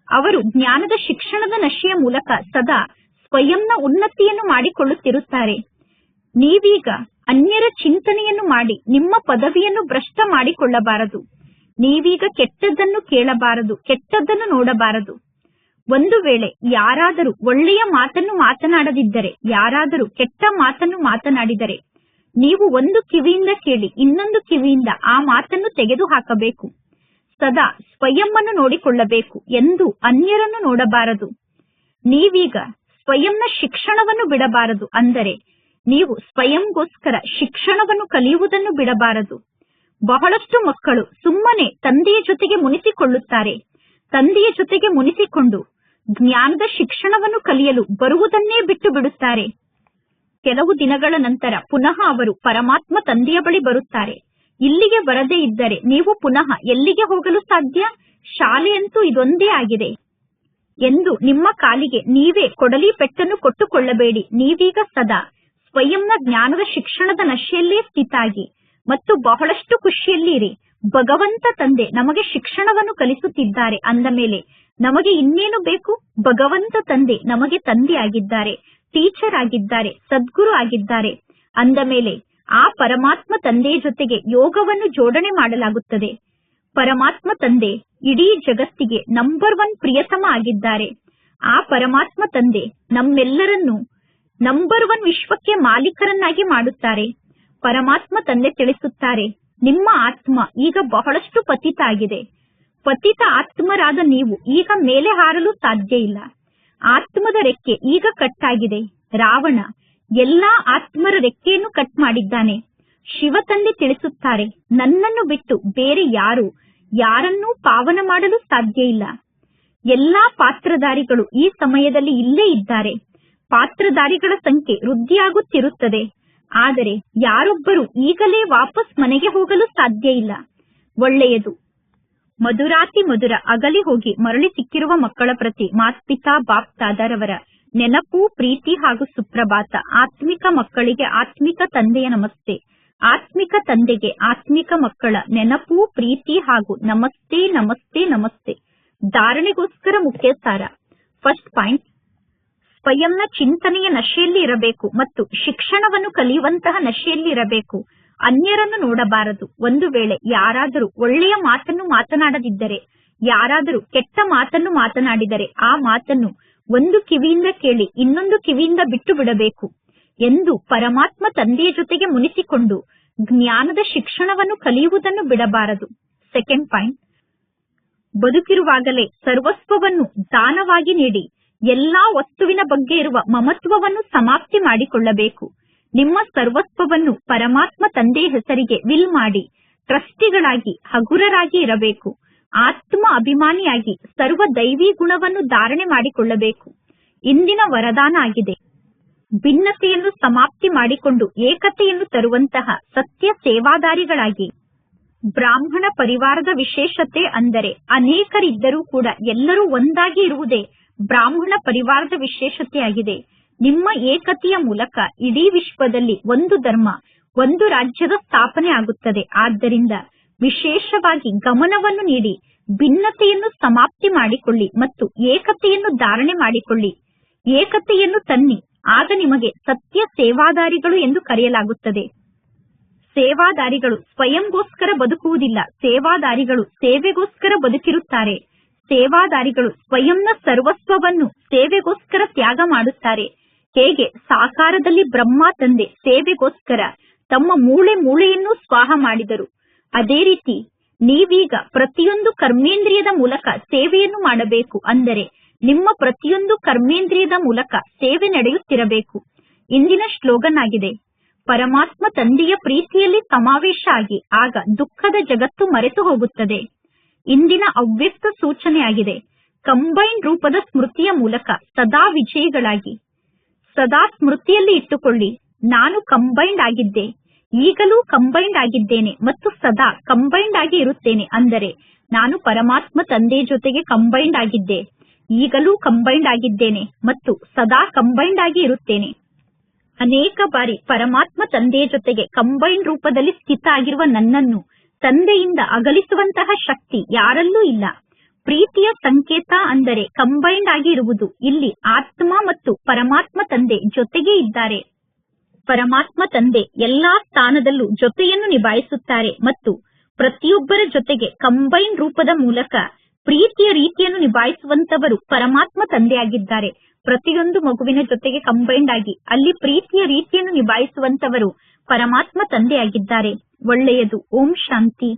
ಅವರು ಜ್ಞಾನದ ಶಿಕ್ಷಣದ ನಶೆಯ ಮೂಲಕ ಸದಾ ಸ್ವಯಂನ ಉನ್ನತಿಯನ್ನು ಮಾಡಿಕೊಳ್ಳುತ್ತಿರುತ್ತಾರೆ. ನೀವೀಗ ಅನ್ಯರ ಚಿಂತನೆಯನ್ನು ಮಾಡಿ ನಿಮ್ಮ ಪದವಿಯನ್ನು ಭ್ರಷ್ಟ ಮಾಡಿಕೊಳ್ಳಬಾರದು. ನೀವೀಗ ಕೆಟ್ಟದ್ದನ್ನು ಕೇಳಬಾರದು, ಕೆಟ್ಟದ್ದನ್ನು ನೋಡಬಾರದು. ಒಂದು ವೇಳೆ ಯಾರಾದರೂ ಒಳ್ಳೆಯ ಮಾತನ್ನು ಮಾತನಾಡದಿದ್ದರೆ, ಯಾರಾದರೂ ಕೆಟ್ಟ ಮಾತನ್ನು ಮಾತನಾಡಿದರೆ, ನೀವು ಒಂದು ಕಿವಿಯಿಂದ ಕೇಳಿ ಇನ್ನೊಂದು ಕಿವಿಯಿಂದ ಆ ಮಾತನ್ನು ತೆಗೆದು ಹಾಕಬೇಕು. ಸದಾ ಸ್ವಯಂವನ್ನು ನೋಡಿಕೊಳ್ಳಬೇಕು, ಎಂದು ಅನ್ಯರನ್ನು ನೋಡಬಾರದು. ನೀವೀಗ ಸ್ವಯಂನ ಶಿಕ್ಷಣವನ್ನು ಬಿಡಬಾರದು. ಅಂದರೆ ನೀವು ಸ್ವಯಂಗೋಸ್ಕರ ಶಿಕ್ಷಣವನ್ನು ಕಲಿಯುವುದನ್ನು ಬಿಡಬಾರದು. ಬಹಳಷ್ಟು ಮಕ್ಕಳು ಸುಮ್ಮನೆ ತಂದೆಯ ಜೊತೆಗೆ ಮುನಿಸಿಕೊಳ್ಳುತ್ತಾರೆ. ತಂದೆಯ ಜೊತೆಗೆ ಮುನಿಸಿಕೊಂಡು ಜ್ಞಾನದ ಶಿಕ್ಷಣವನ್ನು ಕಲಿಯಲು ಬರುವುದನ್ನೇ ಬಿಟ್ಟು ಬಿಡುತ್ತಾರೆ. ಕೆಲವು ದಿನಗಳ ನಂತರ ಪುನಃ ಅವರು ಪರಮಾತ್ಮ ತಂದೆಯ ಬಳಿ ಬರುತ್ತಾರೆ. ಇಲ್ಲಿಗೆ ಬರದೇ ಇದ್ದರೆ ನೀವು ಪುನಃ ಎಲ್ಲಿಗೆ ಹೋಗಲು ಸಾಧ್ಯ? ಶಾಲೆಯಂತೂ ಇದೊಂದೇ ಆಗಿದೆ ಎಂದು ನಿಮ್ಮ ಕಾಲಿಗೆ ನೀವೇ ಕೊಡಲಿ ಪೆಟ್ಟನ್ನು ಕೊಟ್ಟುಕೊಳ್ಳಬೇಡಿ. ನೀವೀಗ ಸದಾ ಸ್ವಯಂನ ಜ್ಞಾನದ ಶಿಕ್ಷಣದ ನಶೆಯಲ್ಲೇ ಸ್ಥಿತಾಗಿ ಮತ್ತು ಬಹಳಷ್ಟು ಖುಷಿಯಲ್ಲಿ ಇರಿ. ಭಗವಂತ ತಂದೆ ನಮಗೆ ಶಿಕ್ಷಣವನ್ನು ಕಲಿಸುತ್ತಿದ್ದಾರೆ ಅಂದ ಮೇಲೆ ನಮಗೆ ಇನ್ನೇನು ಬೇಕು? ಭಗವಂತ ತಂದೆ ನಮಗೆ ತಂದೆ ಆಗಿದ್ದಾರೆ, ಟೀಚರ್ ಆಗಿದ್ದಾರೆ, ಸದ್ಗುರು ಆಗಿದ್ದಾರೆ ಅಂದ ಮೇಲೆ ಆ ಪರಮಾತ್ಮ ತಂದೆಯ ಜೊತೆಗೆ ಯೋಗವನ್ನು ಜೋಡಣೆ ಮಾಡಲಾಗುತ್ತದೆ. ಪರಮಾತ್ಮ ತಂದೆ ಇಡೀ ಜಗತ್ತಿಗೆ ನಂಬರ್ 1 ಪ್ರಿಯತಮ ಆಗಿದ್ದಾರೆ. ಆ ಪರಮಾತ್ಮ ತಂದೆ ನಮ್ಮೆಲ್ಲರನ್ನೂ ನಂಬರ್ 1 ವಿಶ್ವಕ್ಕೆ ಮಾಲೀಕರನ್ನಾಗಿ ಮಾಡುತ್ತಾರೆ. ಪರಮಾತ್ಮ ತಂದೆ ತಿಳಿಸುತ್ತಾರೆ, ನಿಮ್ಮ ಆತ್ಮ ಈಗ ಬಹಳಷ್ಟು ಪತಿತ ಆಗಿದೆ. ಪತಿತ ಆತ್ಮರಾದ ನೀವು ಈಗ ಮೇಲೆ ಹಾರಲು ಸಾಧ್ಯ ಇಲ್ಲ. ಆತ್ಮದ ರೆಕ್ಕೆ ಈಗ ಕಟ್ಟಾಗಿದೆ. ರಾವಣ ಎಲ್ಲಾ ಆತ್ಮರ ರೆಕ್ಕೆಯನ್ನು ಕಟ್ ಮಾಡಿದ್ದಾನೆ. ಶಿವ ತಂದೆ ತಿಳಿಸುತ್ತಾರೆ, ನನ್ನನ್ನು ಬಿಟ್ಟು ಬೇರೆ ಯಾರು ಯಾರನ್ನೂ ಪಾವನ ಮಾಡಲು ಸಾಧ್ಯ ಇಲ್ಲ. ಎಲ್ಲಾ ಪಾತ್ರಧಾರಿಗಳು ಈ ಸಮಯದಲ್ಲಿ ಇಲ್ಲೇ ಇದ್ದಾರೆ. ಪಾತ್ರಧಾರಿಗಳ ಸಂಖ್ಯೆ ವೃದ್ಧಿಯಾಗುತ್ತಿರುತ್ತದೆ. ಆದರೆ ಯಾರೊಬ್ಬರು ಈಗಲೇ ವಾಪಸ್ ಮನೆಗೆ ಹೋಗಲು ಸಾಧ್ಯ ಇಲ್ಲ. ಒಳ್ಳೆಯದು. ಮಧುರಾತಿ ಮಧುರ ಅಗಲಿ ಹೋಗಿ ಮರಳಿ ಸಿಕ್ಕಿರುವ ಮಕ್ಕಳ ಪ್ರತಿ ಮಾತ್ಪಿತಾ ಬಾಪ್ ದಾದಾರವರ ನೆನಪು, ಪ್ರೀತಿ ಹಾಗೂ ಸುಪ್ರಭಾತ. ಆತ್ಮಿಕ ಮಕ್ಕಳಿಗೆ ಆತ್ಮಿಕ ತಂದೆಯ ನಮಸ್ತೆ. ಆತ್ಮಿಕ ತಂದೆಗೆ ಆತ್ಮಿಕ ಮಕ್ಕಳ ನೆನಪು, ಪ್ರೀತಿ ಹಾಗೂ ನಮಸ್ತೆ ನಮಸ್ತೆ ನಮಸ್ತೆ. ಧಾರಣೆಗೋಸ್ಕರ ಮುಖ್ಯ ಸಾರ. ಫಸ್ಟ್ ಪಾಯಿಂಟ್, ಸ್ವಯಂನ ಚಿಂತನೆಯ ನಶೆಯಲ್ಲಿ ಇರಬೇಕು ಮತ್ತು ಶಿಕ್ಷಣವನ್ನು ಕಲಿಯುವಂತಹ ನಶೆಯಲ್ಲಿ ಇರಬೇಕು. ಅನ್ಯರನ್ನು ನೋಡಬಾರದು. ಒಂದು ವೇಳೆ ಯಾರಾದರೂ ಒಳ್ಳೆಯ ಮಾತನ್ನು ಮಾತನಾಡದಿದ್ದರೆ, ಯಾರಾದರೂ ಕೆಟ್ಟ ಮಾತನ್ನು ಮಾತನಾಡಿದರೆ ಆ ಮಾತನ್ನು ಒಂದು ಕಿವಿಯಿಂದ ಕೇಳಿ ಇನ್ನೊಂದು ಕಿವಿಯಿಂದ ಬಿಟ್ಟು ಬಿಡಬೇಕು ಎಂದು ಪರಮಾತ್ಮ ತಂದೆಯ ಜೊತೆಗೆ ಮುನಿಸಿಕೊಂಡು ಜ್ಞಾನದ ಶಿಕ್ಷಣವನ್ನು ಕಲಿಯುವುದನ್ನು ಬಿಡಬಾರದು. ಸೆಕೆಂಡ್ ಪಾಯಿಂಟ್, ಬದುಕಿರುವಾಗಲೇ ಸರ್ವಸ್ವವನ್ನು ದಾನವಾಗಿ ನೀಡಿ ಎಲ್ಲಾ ವಸ್ತುವಿನ ಬಗ್ಗೆ ಇರುವ ಮಮತ್ವವನ್ನು ಸಮಾಪ್ತಿ ಮಾಡಿಕೊಳ್ಳಬೇಕು. ನಿಮ್ಮ ಸರ್ವಸ್ವವನ್ನು ಪರಮಾತ್ಮ ತಂದೆಯ ಹೆಸರಿಗೆ ವಿಲ್ ಮಾಡಿ ಟ್ರಸ್ಟಿಗಳಾಗಿ ಹಗುರರಾಗಿ ಇರಬೇಕು. ಆತ್ಮ ಅಭಿಮಾನಿಯಾಗಿ ಸರ್ವ ದೈವಿ ಗುಣವನ್ನು ಧಾರಣೆ ಮಾಡಿಕೊಳ್ಳಬೇಕು. ಇಂದಿನ ವರದಾನ ಆಗಿದೆ. ಭಿನ್ನತೆಯನ್ನು ಸಮಾಪ್ತಿ ಮಾಡಿಕೊಂಡು ಏಕತೆಯನ್ನು ತರುವಂತಹ ಸತ್ಯ ಸೇವಾದಾರಿಗಳಾಗಿ. ಬ್ರಾಹ್ಮಣ ಪರಿವಾರದ ವಿಶೇಷತೆ ಅಂದರೆ ಅನೇಕರಿದ್ದರೂ ಕೂಡ ಎಲ್ಲರೂ ಒಂದಾಗಿ ಇರುವುದೇ ಬ್ರಾಹ್ಮಣ ಪರಿವಾರದ ವಿಶೇಷತೆಯಾಗಿದೆ. ನಿಮ್ಮ ಏಕತೆಯ ಮೂಲಕ ಇಡೀ ವಿಶ್ವದಲ್ಲಿ ಒಂದು ಧರ್ಮ, ಒಂದು ರಾಜ್ಯದ ಸ್ಥಾಪನೆ ಆಗುತ್ತದೆ. ಆದ್ದರಿಂದ ವಿಶೇಷವಾಗಿ ಗಮನವನ್ನು ನೀಡಿ ಭಿನ್ನತೆಯನ್ನು ಸಮಾಪ್ತಿ ಮಾಡಿಕೊಳ್ಳಿ ಮತ್ತು ಏಕತೆಯನ್ನು ಧಾರಣೆ ಮಾಡಿಕೊಳ್ಳಿ. ಏಕತೆಯನ್ನು ತನ್ನಿ, ಆಗ ನಿಮಗೆ ಸತ್ಯ ಸೇವಾದಾರಿಗಳು ಎಂದು ಕರೆಯಲಾಗುತ್ತದೆ. ಸೇವಾದಾರಿಗಳು ಸ್ವಯಂಗೋಸ್ಕರ ಬದುಕುವುದಿಲ್ಲ, ಸೇವಾದಾರಿಗಳು ಸೇವೆಗೋಸ್ಕರ ಬದುಕಿರುತ್ತಾರೆ. ಸೇವಾದಾರಿಗಳು ಸ್ವಯಂನ ಸರ್ವಸ್ವವನ್ನು ಸೇವೆಗೋಸ್ಕರ ತ್ಯಾಗ ಮಾಡುತ್ತಾರೆ. ಹೇಗೆ ಸಾಕಾರದಲ್ಲಿ ಬ್ರಹ್ಮ ತಂದೆ ಸೇವೆಗೋಸ್ಕರ ತಮ್ಮ ಮೂಳೆ ಮೂಳೆಯನ್ನು ಸ್ವಾಹ ಮಾಡಿದರು, ಅದೇ ರೀತಿ ನೀವೀಗ ಪ್ರತಿಯೊಂದು ಕರ್ಮೇಂದ್ರಿಯದ ಮೂಲಕ ಸೇವೆಯನ್ನು ಮಾಡಬೇಕು. ಅಂದರೆ ನಿಮ್ಮ ಪ್ರತಿಯೊಂದು ಕರ್ಮೇಂದ್ರಿಯದ ಮೂಲಕ ಸೇವೆ ನಡೆಯುತ್ತಿರಬೇಕು. ಇಂದಿನ ಸ್ಲೋಗನ್ ಆಗಿದೆ, ಪರಮಾತ್ಮ ತಂದೆಯ ಪ್ರೀತಿಯಲ್ಲಿ ಸಮಾವೇಶ ಆಗಿ, ಆಗ ದುಃಖದ ಜಗತ್ತು ಮರೆತು ಹೋಗುತ್ತದೆ. ಇಂದಿನ ಅವ್ಯಕ್ತ ಸೂಚನೆಯಾಗಿದೆ, ಕಂಬೈನ್ ರೂಪದ ಸ್ಮೃತಿಯ ಮೂಲಕ ಸದಾ ವಿಜಯಿಗಳಾಗಿ. ಸದಾ ಸ್ಮೃತಿಯಲ್ಲಿ ಇಟ್ಟುಕೊಳ್ಳಿ, ನಾನು ಕಂಬೈನ್ಡ್ ಆಗಿದ್ದೆ, ಈಗಲೂ ಕಂಬೈನ್ಡ್ ಆಗಿದ್ದೇನೆ ಮತ್ತು ಸದಾ ಕಂಬೈನ್ಡ್ ಆಗಿ ಇರುತ್ತೇನೆ. ಅಂದರೆ ನಾನು ಪರಮಾತ್ಮ ತಂದೆಯ ಜೊತೆಗೆ ಕಂಬೈನ್ಡ್ ಆಗಿದ್ದೆ, ಈಗಲೂ ಕಂಬೈನ್ಡ್ ಆಗಿದ್ದೇನೆ ಮತ್ತು ಸದಾ ಕಂಬೈನ್ಡ್ ಆಗಿ ಇರುತ್ತೇನೆ. ಅನೇಕ ಬಾರಿ ಪರಮಾತ್ಮ ತಂದೆಯ ಜೊತೆಗೆ ಕಂಬೈನ್ಡ್ ರೂಪದಲ್ಲಿ ಸ್ಥಿತ ಆಗಿರುವ ನನ್ನನ್ನು ತಂದೆಯಿಂದ ಅಗಲಿಸುವಂತಹ ಶಕ್ತಿ ಯಾರಲ್ಲೂ ಇಲ್ಲ. ಪ್ರೀತಿಯ ಸಂಕೇತ ಅಂದರೆ ಕಂಬೈನ್ಡ್ ಆಗಿ ಇರುವುದು. ಇಲ್ಲಿ ಆತ್ಮ ಮತ್ತು ಪರಮಾತ್ಮ ತಂದೆ ಜೊತೆಗೆ ಇದ್ದಾರೆ. ಪರಮಾತ್ಮ ತಂದೆ ಎಲ್ಲಾ ಸ್ಥಾನದಲ್ಲೂ ಜೊತೆಯನ್ನು ನಿಭಾಯಿಸುತ್ತಾರೆ ಮತ್ತು ಪ್ರತಿಯೊಬ್ಬರ ಜೊತೆಗೆ ಕಂಬೈನ್ ರೂಪದ ಮೂಲಕ ಪ್ರೀತಿಯ ರೀತಿಯನ್ನು ನಿಭಾಯಿಸುವಂತವರು ಪರಮಾತ್ಮ ತಂದೆಯಾಗಿದ್ದಾರೆ. ಪ್ರತಿಯೊಂದು ಮಗುವಿನ ಜೊತೆಗೆ ಕಂಬೈನ್ಡ್ ಆಗಿ ಅಲ್ಲಿ ಪ್ರೀತಿಯ ರೀತಿಯನ್ನು ನಿಭಾಯಿಸುವಂತವರು ಪರಮಾತ್ಮ ತಂದೆಯಾಗಿದ್ದಾರೆ. ಒಳ್ಳೆಯದು. ಓಂ ಶಾಂತಿ.